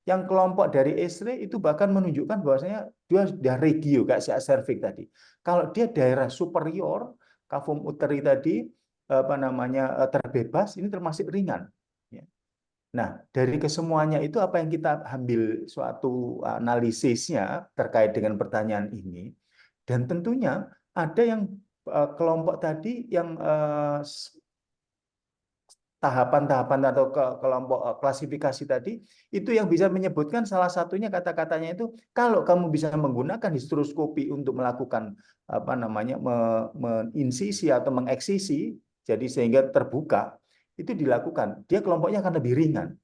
Yang kelompok dari Esri itu bahkan menunjukkan bahwasanya dia sudah regio, kayak si cervix tadi. Kalau dia daerah superior, cavum uteri tadi, terbebas, ini termasuk ringan. Nah, dari kesemuanya itu apa yang kita ambil suatu analisisnya terkait dengan pertanyaan ini, dan tentunya ada yang kelompok tadi yang tahapan-tahapan atau kelompok klasifikasi tadi itu yang bisa menyebutkan salah satunya kata-katanya itu kalau kamu bisa menggunakan histeroskopi untuk melakukan menginsisi atau mengeksisi, jadi sehingga terbuka, itu dilakukan, dia kelompoknya akan lebih ringan.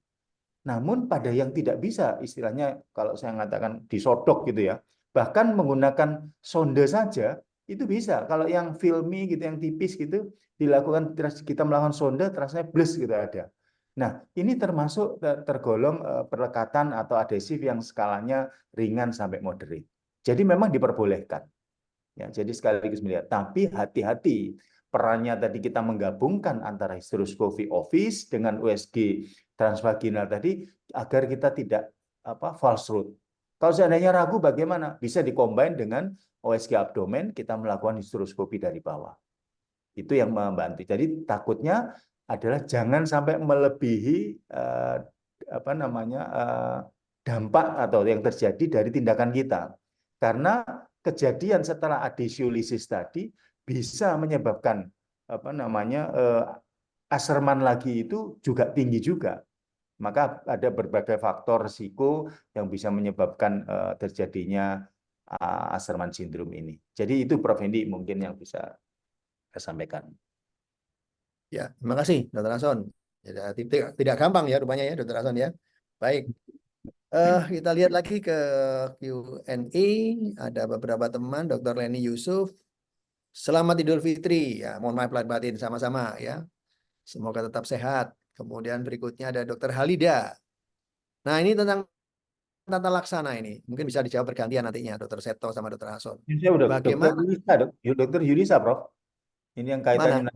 Namun pada yang tidak bisa, istilahnya kalau saya mengatakan disodok gitu ya, bahkan menggunakan sonde saja itu bisa. Kalau yang filmy gitu, yang tipis gitu, dilakukan, kita melakukan sonde, terasanya bles gitu ada. Nah, ini termasuk tergolong perlekatan atau adhesif yang skalanya ringan sampai moderate. Jadi memang diperbolehkan. Ya, jadi sekaligus melihat, tapi hati-hati. Perannya tadi kita menggabungkan antara histeroskopi office dengan USG transvaginal tadi agar kita tidak false root. Kalau seandainya ragu bagaimana? Bisa dikombin dengan OSG abdomen, kita melakukan histeroskopi dari bawah. Itu yang membantu. Jadi takutnya adalah jangan sampai melebihi dampak atau yang terjadi dari tindakan kita. Karena kejadian setelah adhesiolisis tadi bisa menyebabkan Asherman lagi itu juga tinggi juga. Maka ada berbagai faktor risiko yang bisa menyebabkan terjadinya Asherman syndrome ini. Jadi itu Prof. Hendi mungkin yang bisa saya sampaikan. Ya, terima kasih, Dr. Ason. Tidak gampang ya rupanya ya, Dr. Ason ya. Baik, kita lihat lagi ke Q&A. Ada beberapa teman, Dr. Leni Yusuf. Selamat Idul Fitri. Ya, mohon maaf lahir batin sama-sama ya. Semoga tetap sehat. Kemudian berikutnya ada Dr. Halida. Nah, ini tentang tata laksana ini. Mungkin bisa dijawab bergantian nantinya, Dr. Seto sama Dr. Ason. Saya udah Bagaimana? Dr. Yulisa, Prof. Ini yang kaitannya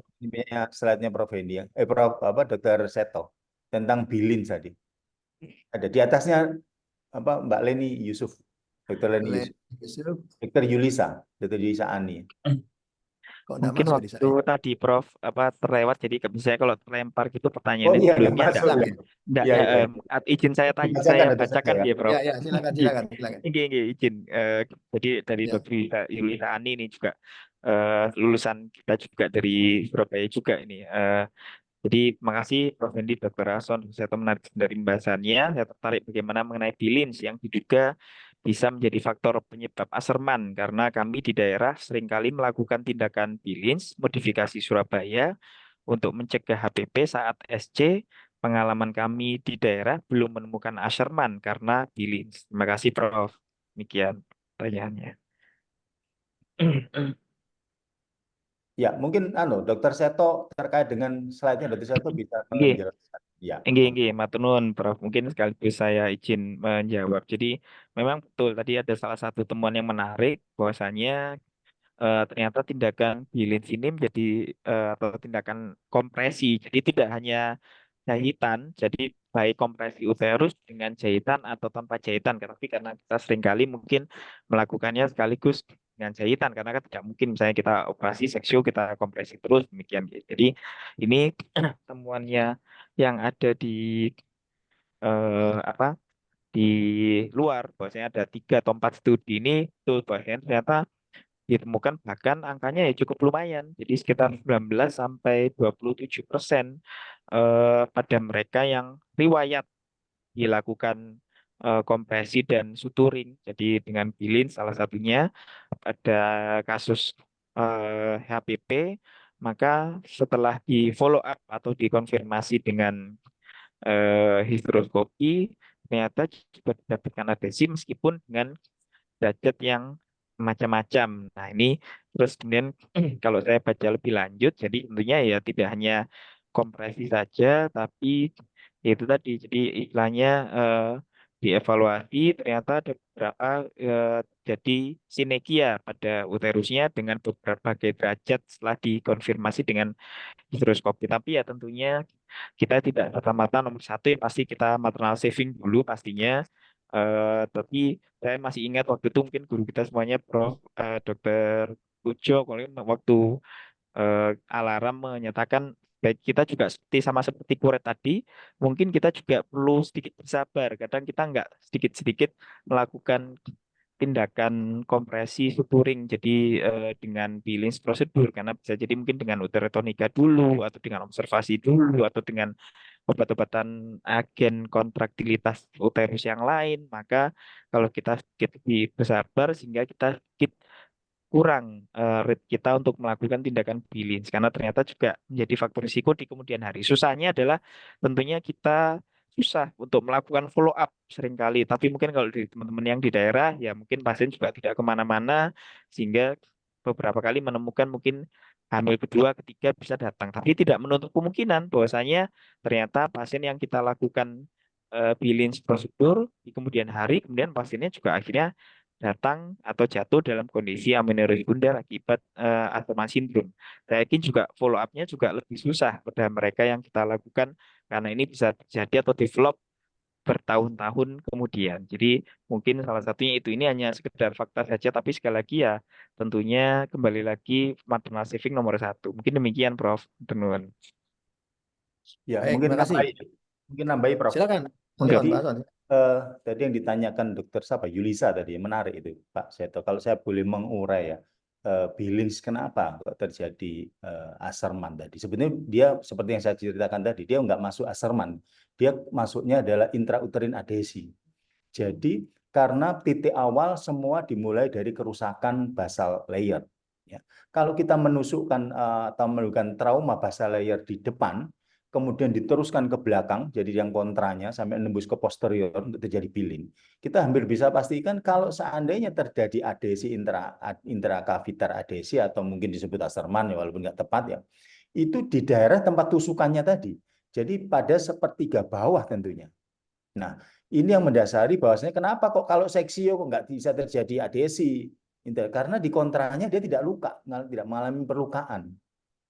slide-nya Prof. Hendi ya. Dr. Seto tentang bilin tadi. Ada di atasnya Mbak Leni Yusuf, Dr. Leni Yusuf, Dr. Yulisa Ani. Mungkin waktu tadi Prof terlewat, jadi misalnya kalau terlempar gitu pertanyaan sebelumnya izin saya tanya, saya bacakan ya Prof. Ya, silakan. Ini izin. Jadi dari Dr. Yulisa Ani ini juga lulusan kita juga dari Surabaya juga ini. Jadi makasih Prof. Hendi, Dr. Ason, saya menarik dari pembahasannya. Saya tertarik bagaimana mengenai bilins yang diduga bisa menjadi faktor penyebab Asherman karena kami di daerah seringkali melakukan tindakan bilins modifikasi Surabaya untuk mencegah HPP saat SC. Pengalaman kami di daerah belum menemukan Asherman karena bilins. Terima kasih Prof. Demikian pertanyaannya. Ya, mungkin Dr. Seto terkait dengan slide-nya Dr. Seto bisa menjelaskan. Ya. Matur nuwun, Prof. Mungkin sekaligus saya izin menjawab. Jadi memang betul tadi ada salah satu temuan yang menarik bahwasanya ternyata tindakan bilins ini menjadi atau tindakan kompresi. Jadi tidak hanya jahitan, jadi baik kompresi uterus dengan jahitan atau tanpa jahitan. Tapi karena kita seringkali mungkin melakukannya sekaligus dengan jahitan karena kan tidak mungkin misalnya kita operasi seksio kita kompresi terus demikian. Jadi ini temuannya yang ada di apa di luar bahwasanya ada 3 atau 4 studi ini tuh bahwasanya ternyata ditemukan bahkan angkanya ya cukup lumayan. Jadi sekitar 19 sampai 27% pada mereka yang riwayat dilakukan kompresi dan suturing. Jadi dengan bilin salah satunya pada kasus HPP, maka setelah di follow up atau dikonfirmasi dengan histeroskopi, ternyata juga didapatkan adesi meskipun dengan derajat yang macam-macam. Nah, ini terus kemudian kalau saya baca lebih lanjut, jadi tentunya ya tidak hanya kompresi saja, tapi itu tadi, jadi istilahnya dievaluasi, ternyata ada beberapa jadi sinekia pada uterusnya dengan beberapa derajat setelah dikonfirmasi dengan histeroskopi. Tapi ya tentunya kita tidak serta-merta nomor satu ya pasti kita maternal saving dulu pastinya. Tapi saya masih ingat waktu itu mungkin guru kita semuanya Prof. Dokter Ujo kalau waktu alarm menyatakan baik kita juga seperti kuret tadi, mungkin kita juga perlu sedikit bersabar. Kadang kita nggak sedikit-sedikit melakukan tindakan kompresi suturing jadi dengan bilins prosedur karena bisa jadi mungkin dengan uterotonika dulu atau dengan observasi dulu atau dengan obat-obatan agen kontraktilitas uterus yang lain maka kalau kita sedikit lebih bersabar sehingga kita sedikit kurang rate kita untuk melakukan tindakan bilins karena ternyata juga menjadi faktor risiko di kemudian hari. Susahnya adalah tentunya kita susah untuk melakukan follow up seringkali. Tapi mungkin kalau di teman-teman yang di daerah ya mungkin pasien juga tidak kemana-mana sehingga beberapa kali menemukan mungkin hamil kedua, ketiga bisa datang. Tapi tidak menutup kemungkinan bahwasanya ternyata pasien yang kita lakukan bilins prosedur di kemudian hari, kemudian pasiennya juga akhirnya datang atau jatuh dalam kondisi amenorrhea bundar akibat asthma sindrom. Saya yakin juga follow up-nya juga lebih susah pada mereka yang kita lakukan karena ini bisa terjadi atau develop bertahun-tahun kemudian. Jadi mungkin salah satunya itu ini hanya sekedar fakta saja, tapi sekali lagi ya tentunya kembali lagi maternal saving nomor satu. Mungkin demikian, Prof. Tenun. Ya, Baik, terima kasih. mungkin nambahi, Prof. Silakan. Oke. Silakan, Pak Hasan. Tadi yang ditanyakan dokter siapa? Yulisa tadi, menarik itu, Pak Seto. Kalau saya boleh mengurai ya, Billings kenapa kok terjadi Asherman tadi? Sebenarnya dia seperti yang saya ceritakan tadi, dia nggak masuk Asherman, dia masuknya adalah intrauterin adesi. Jadi karena titik awal semua dimulai dari kerusakan basal layer. Ya. Kalau kita menusukkan atau melakukan trauma basal layer di depan, kemudian diteruskan ke belakang, jadi yang kontranya sampai menembus ke posterior untuk terjadi bilin. Kita hampir bisa pastikan kalau seandainya terjadi adesi intrakavitar adesi atau mungkin disebut Asherman ya walaupun nggak tepat ya, itu di daerah tempat tusukannya tadi. Jadi pada sepertiga bawah tentunya. Nah, ini yang mendasari bahwasanya kenapa kok kalau seksio kok nggak bisa terjadi adesi? Karena di kontranya dia tidak luka, tidak mengalami perlukaan.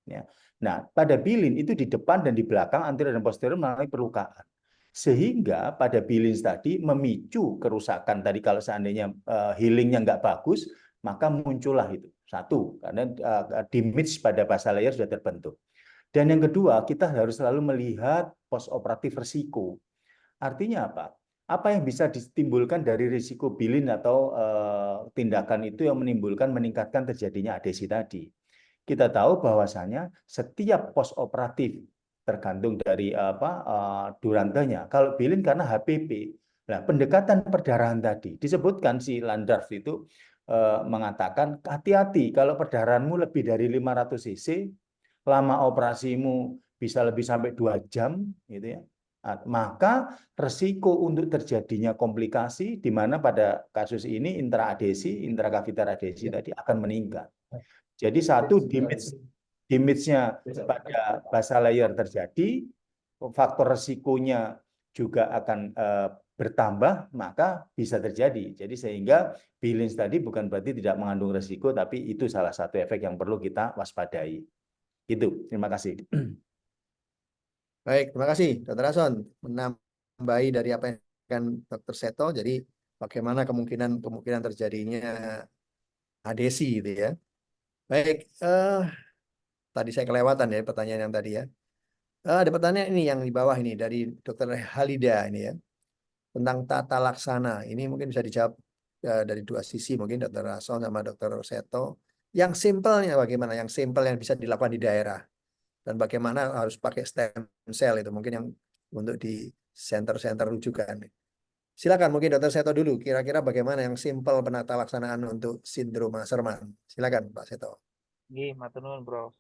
Ya. Nah, pada bilin itu di depan dan di belakang anterior dan posterior mengalami perlukaan. Sehingga pada bilin tadi memicu kerusakan tadi kalau seandainya healingnya nggak bagus, maka muncullah itu. Satu, karena damage pada basal layer sudah terbentuk. Dan yang kedua, kita harus selalu melihat postoperatif resiko. Artinya apa? Apa yang bisa ditimbulkan dari risiko bilin atau tindakan itu yang meningkatkan terjadinya adesi tadi? Kita tahu bahwasanya setiap postoperatif tergantung dari durantenya. Kalau bilin karena HPP. Nah, pendekatan perdarahan tadi disebutkan si Landorf itu mengatakan hati-hati kalau perdarahanmu lebih dari 500 cc, lama operasimu bisa lebih sampai 2 jam gitu ya. Maka resiko untuk terjadinya komplikasi di mana pada kasus ini intrakavitar adesi tadi akan meningkat. Jadi satu damage-nya pada basal layer terjadi, faktor resikonya juga akan bertambah, maka bisa terjadi. Jadi sehingga bilins tadi bukan berarti tidak mengandung resiko, tapi itu salah satu efek yang perlu kita waspadai. Itu, terima kasih. Baik, terima kasih, Dr. Hasan. Menambahi dari apa yang Dr. Seto, jadi bagaimana kemungkinan terjadinya adesi gitu ya. Baik, tadi saya kelewatan ya pertanyaan yang tadi ya. Ada pertanyaan ini yang di bawah ini dari Dr. Halida ini ya, tentang tata laksana. Ini mungkin bisa dijawab dari dua sisi, mungkin Dr. Rason sama Dr. Seto. Yang simpelnya bagaimana? Yang simpel yang bisa dilakukan di daerah dan bagaimana harus pakai stem cell itu mungkin yang untuk di center-center rujukan. Silakan mungkin Dr. Seto dulu. Kira-kira bagaimana yang simpel penata laksanaan untuk sindrom Asherman? Silakan Pak Seto. Nggih, matur nuwun, Bro.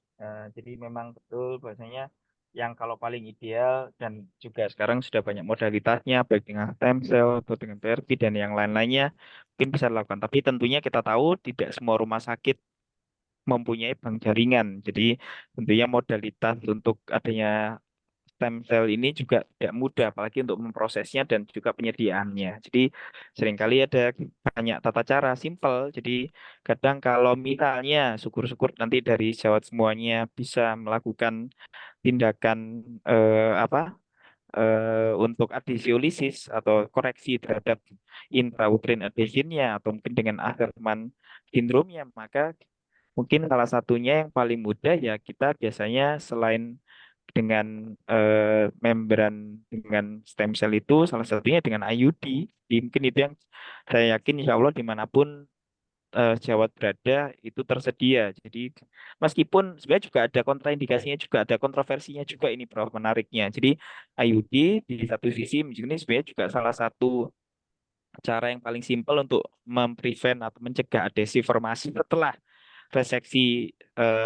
Jadi memang betul bahwasanya yang kalau paling ideal dan juga sekarang sudah banyak modalitasnya baik dengan stem cell atau dengan PRP dan yang lain-lainnya mungkin bisa dilakukan. Tapi tentunya kita tahu tidak semua rumah sakit mempunyai bank jaringan. Jadi tentunya modalitas untuk adanya stem cell ini juga tidak mudah, apalagi untuk memprosesnya dan juga penyediaannya. Jadi seringkali ada banyak tata cara simpel. Jadi kadang kalau misalnya syukur-syukur nanti dari Jawa semuanya bisa melakukan tindakan apa untuk adhesiolisis atau koreksi terhadap intrauterine adhesionnya atau mungkin dengan Asherman sindromnya, maka mungkin salah satunya yang paling mudah ya kita biasanya selain dengan membran dengan stem cell itu salah satunya dengan IUD. Mungkin itu yang saya yakin insya Allah dimanapun Jawa berada itu tersedia. Jadi meskipun sebenarnya juga ada kontraindikasinya juga ada kontroversinya juga ini Prof menariknya. Jadi IUD di satu sisi ini sebenarnya juga salah satu cara yang paling simpel untuk memprevent atau mencegah adesi formasi setelah reseksi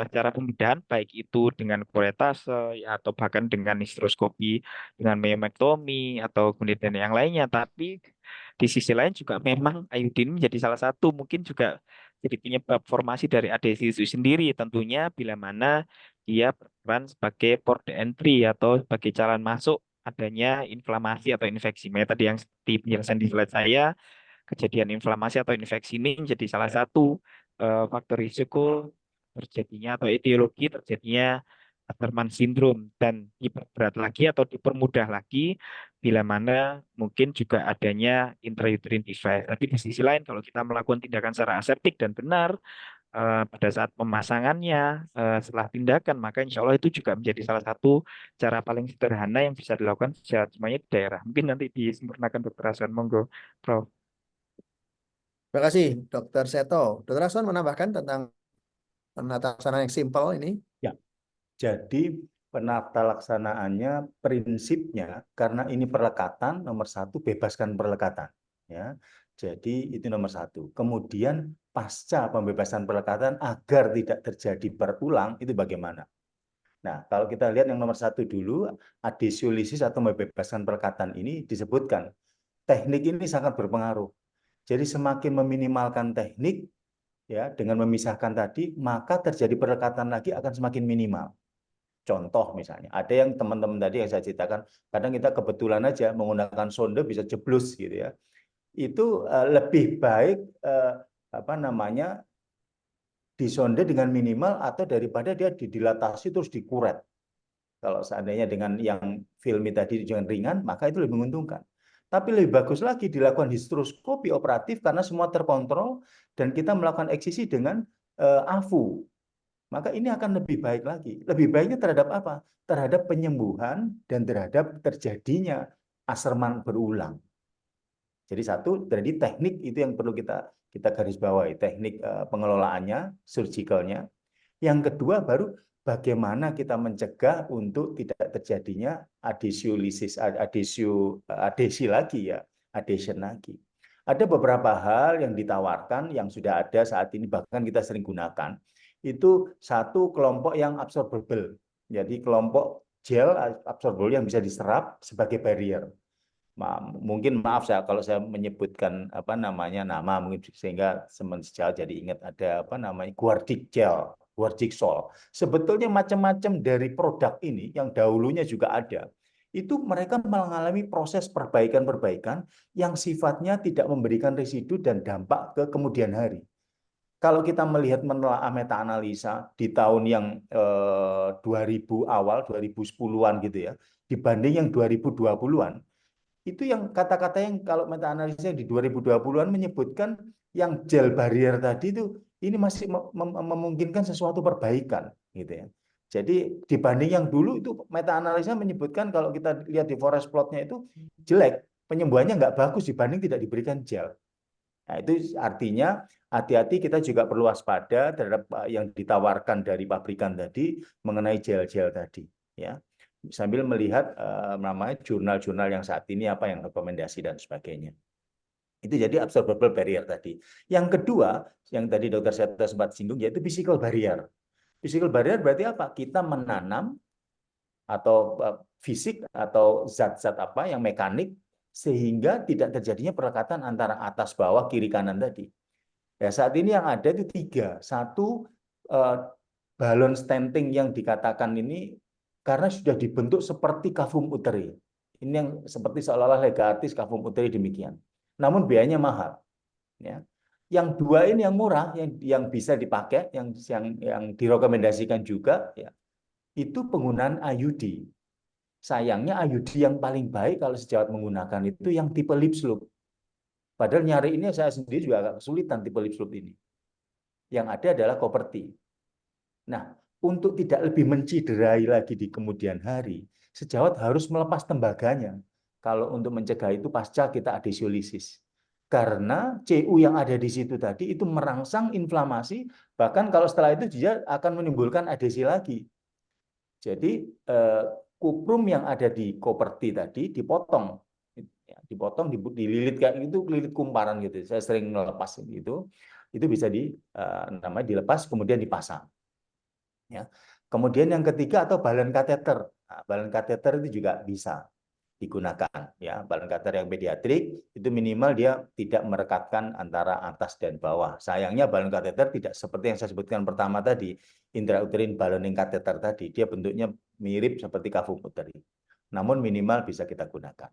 cara pembedahan baik itu dengan kuretase ya, atau bahkan dengan histeroskopi dengan myomectomy atau kemudian yang lainnya. Tapi di sisi lain juga memang iodin menjadi salah satu mungkin juga jadi penyebab formasi dari adesi itu sendiri, tentunya bila mana dia berperan sebagai port de entry atau sebagai jalan masuk adanya inflamasi atau infeksi. Makanya tadi yang seperti penjelasan di slide saya, kejadian inflamasi atau infeksi ini menjadi salah satu faktor risiko terjadinya atau etiologi terjadinya Asherman syndrome, dan diperberat lagi atau dipermudah lagi bila mana mungkin juga adanya intrauterine device. Tapi di sisi lain kalau kita melakukan tindakan secara aseptik dan benar pada saat pemasangannya setelah tindakan, maka insya Allah itu juga menjadi salah satu cara paling sederhana yang bisa dilakukan secara semuanya di daerah. Mungkin nanti disempurnakan Dr. Hasan, monggo, Prof. Terima kasih Dr. Seto. Dr. Rason menambahkan tentang penata laksanaan yang simpel ini. Ya, jadi penata laksanaannya prinsipnya karena ini perlekatan, nomor satu bebaskan perlekatan. Ya, jadi itu nomor satu. Kemudian pasca pembebasan perlekatan agar tidak terjadi berulang itu bagaimana? Nah, kalau kita lihat yang nomor satu dulu, adhesiolisis atau membebaskan perlekatan ini disebutkan. Teknik ini sangat berpengaruh. Jadi semakin meminimalkan teknik, ya dengan memisahkan tadi, maka terjadi perlekatan lagi akan semakin minimal. Contoh misalnya, ada yang teman-teman tadi yang saya ceritakan, kadang kita kebetulan aja menggunakan sonde bisa jeblus gitu ya. Itu lebih baik disonde dengan minimal atau daripada dia didilatasi terus dikuret. Kalau seandainya dengan yang filmi tadi dengan ringan, maka itu lebih menguntungkan. Tapi lebih bagus lagi dilakukan histeroskopi operatif karena semua terkontrol dan kita melakukan eksisi dengan AFU. Maka ini akan lebih baik lagi. Lebih baiknya terhadap apa? Terhadap penyembuhan dan terhadap terjadinya Asherman berulang. Jadi satu, dari teknik itu yang perlu kita garis bawahi, teknik pengelolaannya, surgikalnya. Yang kedua baru bagaimana kita mencegah untuk tidak terjadinya adhesiolisis, adhesi lagi ya, adhesion lagi. Ada beberapa hal yang ditawarkan yang sudah ada saat ini bahkan kita sering gunakan. Itu satu kelompok yang absorbable. Jadi kelompok gel absorbable yang bisa diserap sebagai barrier. Mungkin maaf saya kalau saya menyebutkan nama mungkin sehingga sejauh jadi ingat ada Guardic Gel, Guardic Sol. Sebetulnya macam-macam dari produk ini yang dahulunya juga ada. Itu mereka mengalami proses perbaikan-perbaikan yang sifatnya tidak memberikan residu dan dampak ke kemudian hari. Kalau kita melihat menelaah meta-analisa di tahun yang 2000 awal, 2010-an gitu ya, dibanding yang 2020-an, itu yang kata-kata yang kalau meta-analisis di 2020-an menyebutkan yang gel barrier tadi itu ini masih memungkinkan sesuatu perbaikan gitu ya. Jadi dibanding yang dulu itu meta-analisisnya menyebutkan kalau kita lihat di forest plotnya itu jelek, penyembuhannya nggak bagus dibanding tidak diberikan gel. Nah, itu artinya hati-hati, kita juga perlu waspada terhadap yang ditawarkan dari pabrikan tadi mengenai gel-gel tadi ya. Sambil melihat namanya jurnal-jurnal yang saat ini apa yang rekomendasi dan sebagainya. Itu jadi absorbable barrier tadi. Yang kedua, yang tadi Dr. Seto sempat singgung, yaitu physical barrier. Physical barrier berarti apa? Kita menanam atau fisik atau zat-zat apa yang mekanik sehingga tidak terjadinya perlekatan antara atas bawah kiri kanan tadi. Ya, saat ini yang ada itu 3. Satu, balon stenting yang dikatakan ini karena sudah dibentuk seperti kavum uteri. Ini yang seperti seolah-olah lega artis kavum uteri demikian. Namun biayanya mahal. Ya. Yang 2 ini yang murah, yang bisa dipakai, yang direkomendasikan juga, ya, itu penggunaan IUD. Sayangnya IUD yang paling baik kalau sejawat menggunakan itu yang tipe lip slope. Padahal nyari ini saya sendiri juga agak kesulitan tipe lip slope ini. Yang ada adalah Copperty. Nah, untuk tidak lebih menciderai lagi di kemudian hari, sejawat harus melepas tembaganya. Kalau untuk mencegah itu pasca kita adhesiolisis. Karena CU yang ada di situ tadi itu merangsang inflamasi, bahkan kalau setelah itu dia akan menimbulkan adhesi lagi. Jadi kuprum yang ada di Copperty tadi dipotong, dililit kayak gitu, lilit kumparan gitu. Saya sering melepas gitu. Itu bisa namanya dilepas kemudian dipasang. Ya. Kemudian yang ketiga atau balon kateter. Nah, balon kateter itu juga bisa digunakan ya. Balon kateter yang pediatrik itu minimal dia tidak merekatkan antara atas dan bawah. Sayangnya balon kateter tidak seperti yang saya sebutkan pertama tadi, intrauterin balloning kateter tadi. Dia bentuknya mirip seperti kavum uteri. Namun minimal bisa kita gunakan.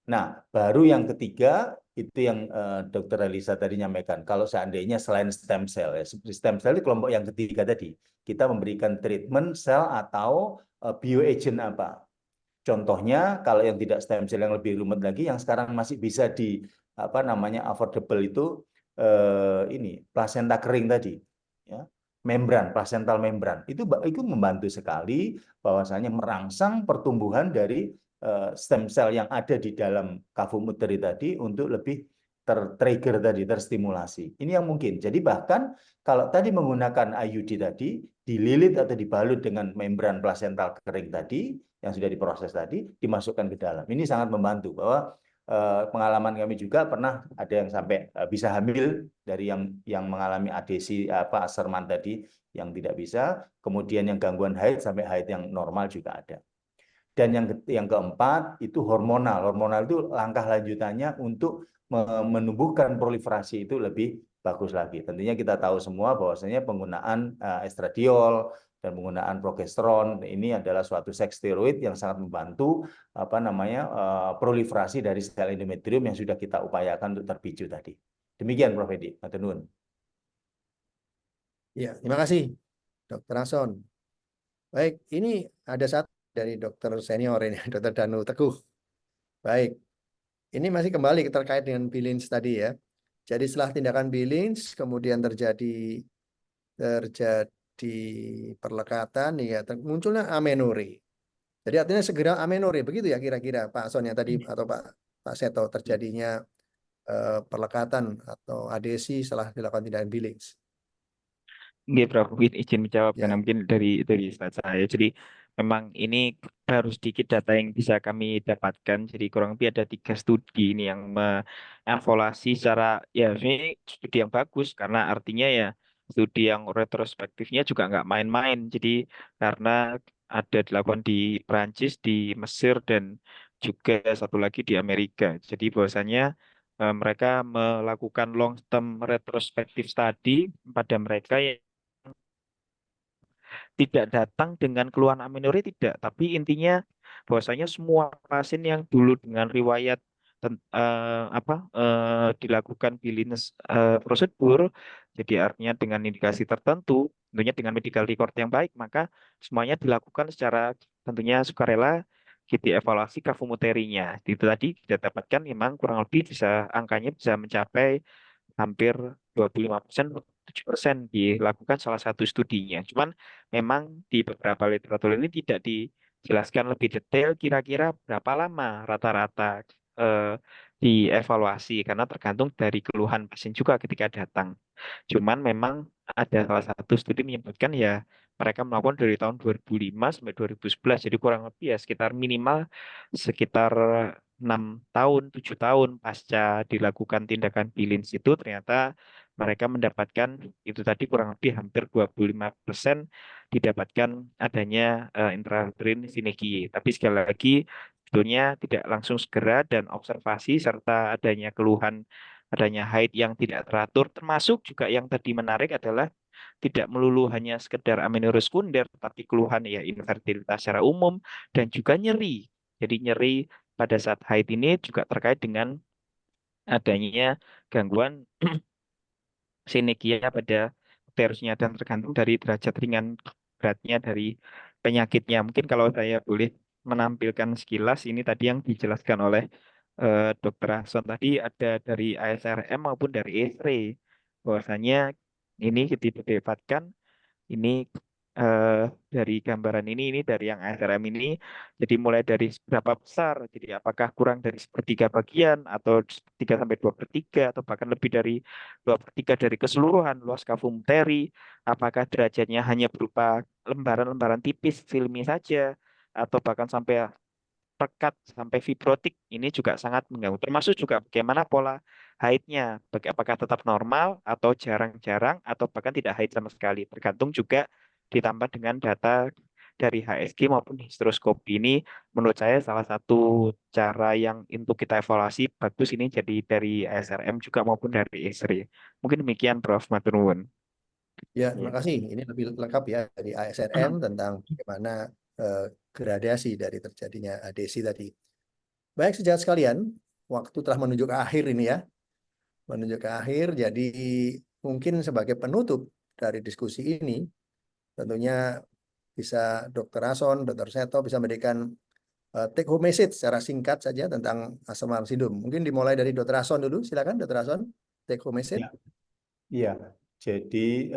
Nah, baru yang ketiga itu yang Dr. Elisa tadi nyampaikan. Kalau seandainya selain stem cell, ya, stem cell itu kelompok yang ketiga tadi, kita memberikan treatment sel atau bioagent apa. Contohnya kalau yang tidak stem cell yang lebih rumit lagi, yang sekarang masih bisa di apa namanya affordable itu ini plasenta kering tadi, ya. Membran, placental membran itu membantu sekali bahwasanya merangsang pertumbuhan dari stem cell yang ada di dalam kavum uteri tadi untuk lebih tertrigger tadi, terstimulasi. Ini yang mungkin. Jadi bahkan kalau tadi menggunakan IUD tadi, dililit atau dibalut dengan membran placental kering tadi, yang sudah diproses tadi, dimasukkan ke dalam. Ini sangat membantu bahwa pengalaman kami juga pernah ada yang sampai bisa hamil dari yang mengalami adhesi apa Asherman tadi yang tidak bisa, kemudian yang gangguan haid sampai haid yang normal juga ada. Dan yang keempat itu hormonal. Hormonal itu langkah lanjutannya untuk menumbuhkan proliferasi itu lebih bagus lagi. Tentunya kita tahu semua bahwasanya penggunaan estradiol dan penggunaan progesteron ini adalah suatu seks steroid yang sangat membantu apa namanya proliferasi dari sel endometrium yang sudah kita upayakan untuk terpicu tadi. Demikian Prof. Edi. Matur nuwun. Ya, terima kasih Dr. Ason. Baik, ini ada satu dari dokter senior ini, Dr. Danu Teguh. Baik, ini masih kembali terkait dengan Billings tadi ya. Jadi setelah tindakan Billings, kemudian terjadi perlekatan, ya munculnya amenorrhea. Jadi artinya segera amenorrhea, begitu ya kira-kira Pak Son yang tadi atau Pak Seto terjadinya perlekatan atau adhesi setelah dilakukan tindakan Billings. Nggih, Prof. Mungkin izin menjawab Ya. karena mungkin dari slide saya. Jadi memang ini baru sedikit data yang bisa kami dapatkan. Jadi kurang lebih ada 3 studi ini yang mengevaluasi secara ya ini studi yang bagus karena artinya ya studi yang retrospektifnya juga nggak main-main. Jadi karena ada dilakukan di Prancis, di Mesir dan juga satu lagi di Amerika. Jadi bahwasanya mereka melakukan long term retrospective study pada mereka yang tidak datang dengan keluhan amenorrhea tidak, tapi intinya bahwasanya semua pasien yang dulu dengan riwayat dilakukan Billings prosedur, jadi artinya dengan indikasi tertentu, tentunya dengan medical record yang baik, maka semuanya dilakukan secara tentunya sukarela dievaluasi kafumuterinya. Itu tadi kita dapatkan memang kurang lebih bisa angkanya bisa mencapai hampir 25%, 7% dilakukan salah satu studinya. Cuman memang di beberapa literatur ini tidak dijelaskan lebih detail kira-kira berapa lama rata-rata eh, dievaluasi karena tergantung dari keluhan pasien juga ketika datang. Cuman memang ada salah satu studi menyebutkan ya mereka melakukan dari tahun 2005 sampai 2011. Jadi kurang lebih ya sekitar minimal sekitar 6 tahun, 7 tahun pasca dilakukan tindakan Billings itu ternyata mereka mendapatkan itu tadi kurang lebih hampir 25% didapatkan adanya intrauterine sinergi. Tapi sekali lagi sebetulnya tidak langsung segera dan observasi serta adanya keluhan adanya haid yang tidak teratur, termasuk juga yang tadi menarik adalah tidak melulu hanya sekedar amenorrhea sekunder, tapi keluhan ya infertilitas secara umum dan juga nyeri. Jadi nyeri pada saat haid ini juga terkait dengan adanya gangguan sinekia pada uterusnya dan tergantung dari derajat ringan beratnya dari penyakitnya. Mungkin kalau saya boleh menampilkan sekilas ini tadi yang dijelaskan oleh Dr. Ahsan tadi ada dari ASRM maupun dari ESRE bahwasanya ini didebatkan ini eh, dari gambaran ini dari yang ASRM ini, jadi mulai dari berapa besar, jadi apakah kurang dari sepertiga bagian atau tiga sampai 2/3 atau bahkan lebih dari 2/3 dari keseluruhan luas kavum uteri, apakah derajatnya hanya berupa lembaran-lembaran tipis filmi saja atau bahkan sampai pekat sampai fibrotik ini juga sangat mengganggu. Termasuk juga bagaimana pola haidnya, apakah tetap normal atau jarang-jarang atau bahkan tidak haid sama sekali. Tergantung juga ditambah dengan data dari HSG maupun histeroskopi ini menurut saya salah satu cara yang untuk kita evaluasi bagus ini jadi dari ASRM juga maupun dari ESRI. Mungkin demikian Prof. Matur nuwun. Ya, Ya. terima kasih. Ini lebih lengkap ya dari ASRM tentang bagaimana eh, gradasi dari terjadinya ADC tadi. Baik, sejawat sekalian, waktu telah menunjuk ke akhir ini ya. Menunjuk ke akhir, jadi mungkin sebagai penutup dari diskusi ini, tentunya bisa Dr. Rason, Dr. Seto bisa memberikan take home message secara singkat saja tentang Asperger syndrome. Mungkin dimulai dari Dr. Rason dulu, silakan Dr. Rason, take home message. Ya, iya. Jadi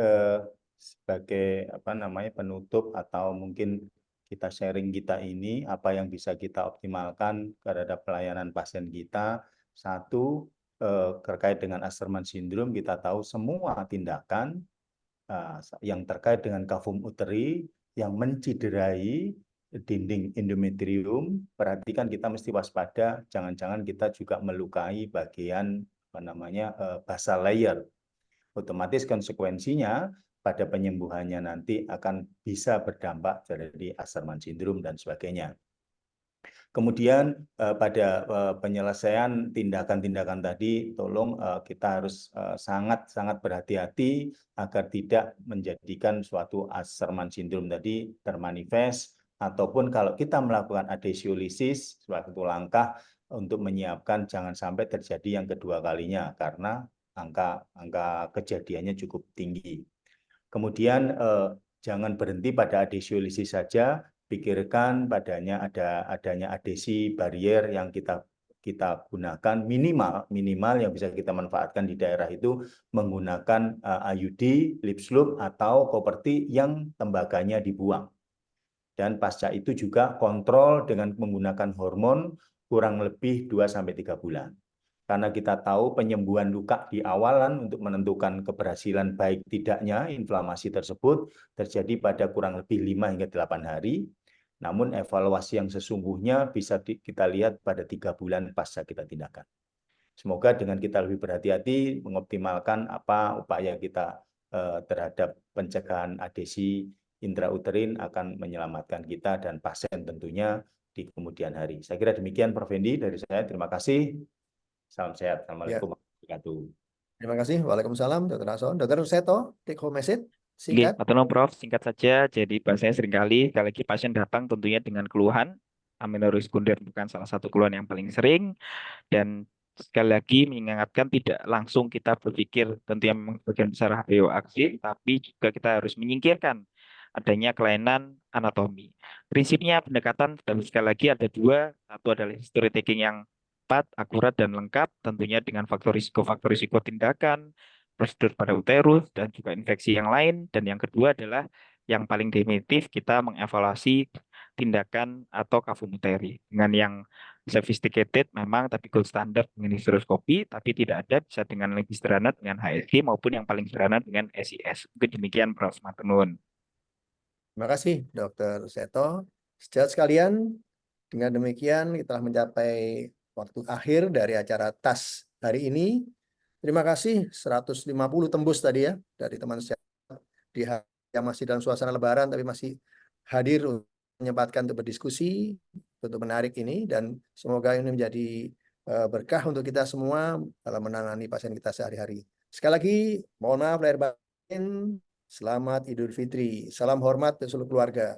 sebagai apa namanya penutup atau mungkin kita sharing kita ini apa yang bisa kita optimalkan terhadap pelayanan pasien kita. Satu, terkait dengan Asperger syndrome kita tahu semua tindakan yang terkait dengan kavum uteri yang menciderai dinding endometrium, perhatikan kita mesti waspada, jangan-jangan kita juga melukai bagian apa namanya basal layer. Otomatis konsekuensinya pada penyembuhannya nanti akan bisa berdampak jadi Asperger syndrome dan sebagainya. Kemudian pada penyelesaian tindakan-tindakan tadi, tolong kita harus sangat-sangat berhati-hati agar tidak menjadikan suatu Asperger syndrome tadi termanifest, ataupun kalau kita melakukan adhesiolisis, suatu langkah untuk menyiapkan jangan sampai terjadi yang kedua kalinya, karena angka kejadiannya cukup tinggi. Kemudian jangan berhenti pada adhesiolisis saja, pikirkan adanya adhesi barier yang kita gunakan minimal yang bisa kita manfaatkan di daerah itu menggunakan IUD, lip slope atau koperti yang tembaganya dibuang. Dan pasca itu juga kontrol dengan menggunakan hormon kurang lebih 2-3 bulan. Karena kita tahu penyembuhan luka di awalan untuk menentukan keberhasilan baik tidaknya inflamasi tersebut terjadi pada kurang lebih 5 hingga 8 hari. Namun evaluasi yang sesungguhnya bisa kita lihat pada 3 bulan pasca kita tindakan. Semoga dengan kita lebih berhati-hati mengoptimalkan apa upaya kita terhadap pencegahan adhesi intrauterin akan menyelamatkan kita dan pasien tentunya di kemudian hari. Saya kira demikian Prof. Fendi dari saya. Terima kasih. Salam sehat. Ya, Assalamualaikum warahmatullahi wabarakatuh. terima kasih. Waalaikumsalam, Dr. Rason. Dr. Seto, take home message Oke, singkat. Pak Tono, Prof, singkat saja. Jadi bahasanya sekali lagi pasien datang tentunya dengan keluhan. Amenorrhea sekunder bukan salah satu keluhan yang paling sering. Dan sekali lagi mengingatkan tidak langsung kita berpikir tentunya memang bagian besar HBO aktif, tapi juga kita harus menyingkirkan adanya kelainan anatomi. Prinsipnya pendekatan sekali lagi ada dua, satu adalah history taking yang tepat, akurat dan lengkap, tentunya dengan faktor risiko tindakan, prosedur pada uterus dan juga infeksi yang lain. Dan yang kedua adalah yang paling definitif kita mengevaluasi tindakan atau kafum uteri dengan yang sophisticated memang tapi gold standard dengan hysteroscopy tapi tidak ada bisa dengan lebih sederhana dengan HSG maupun yang paling sederhana dengan SIS. Mungkin demikian Prof. Matenun. Terima kasih, Dr. Seto. Sejauh sekalian, dengan demikian kita telah mencapai waktu akhir dari acara TAS hari ini. Terima kasih 150 tembus tadi ya dari teman saya di yang masih dalam suasana lebaran tapi masih hadir untuk menyempatkan untuk berdiskusi untuk menarik ini dan semoga ini menjadi berkah untuk kita semua dalam menangani pasien kita sehari-hari. Sekali lagi mohon maaf lahir batin. Selamat Idul Fitri. Salam hormat untuk seluruh keluarga.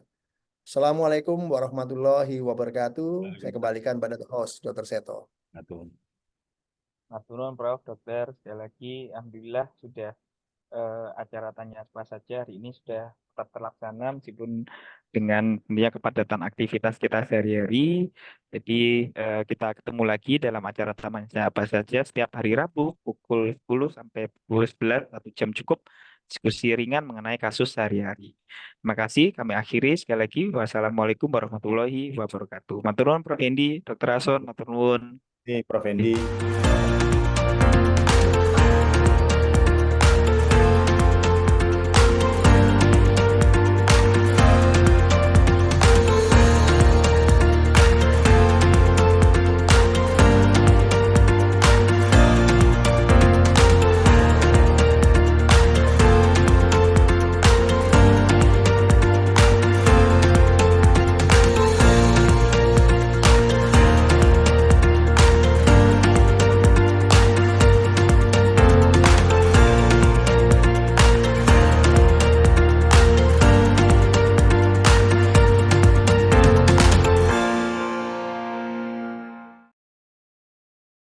Assalamualaikum warahmatullahi wabarakatuh. Saya kembalikan pada host Dr. Seto. Atur. Maturun Prof. Dokter, sekali lagi alhamdulillah sudah acara tanya apa saja hari ini sudah tetap terlaksana meskipun dengan tentunya kepadatan aktivitas kita sehari-hari. Jadi kita ketemu lagi dalam acara tanya apa saja setiap hari Rabu pukul 10 sampai pukul 11, 1 jam cukup diskusi ringan mengenai kasus sehari-hari. Terima kasih, kami akhiri sekali lagi. Wassalamualaikum warahmatullahi wabarakatuh. Matur nuwun Prof. Hendi, Dr. Ason, matur nuwun. Prof. Hendi.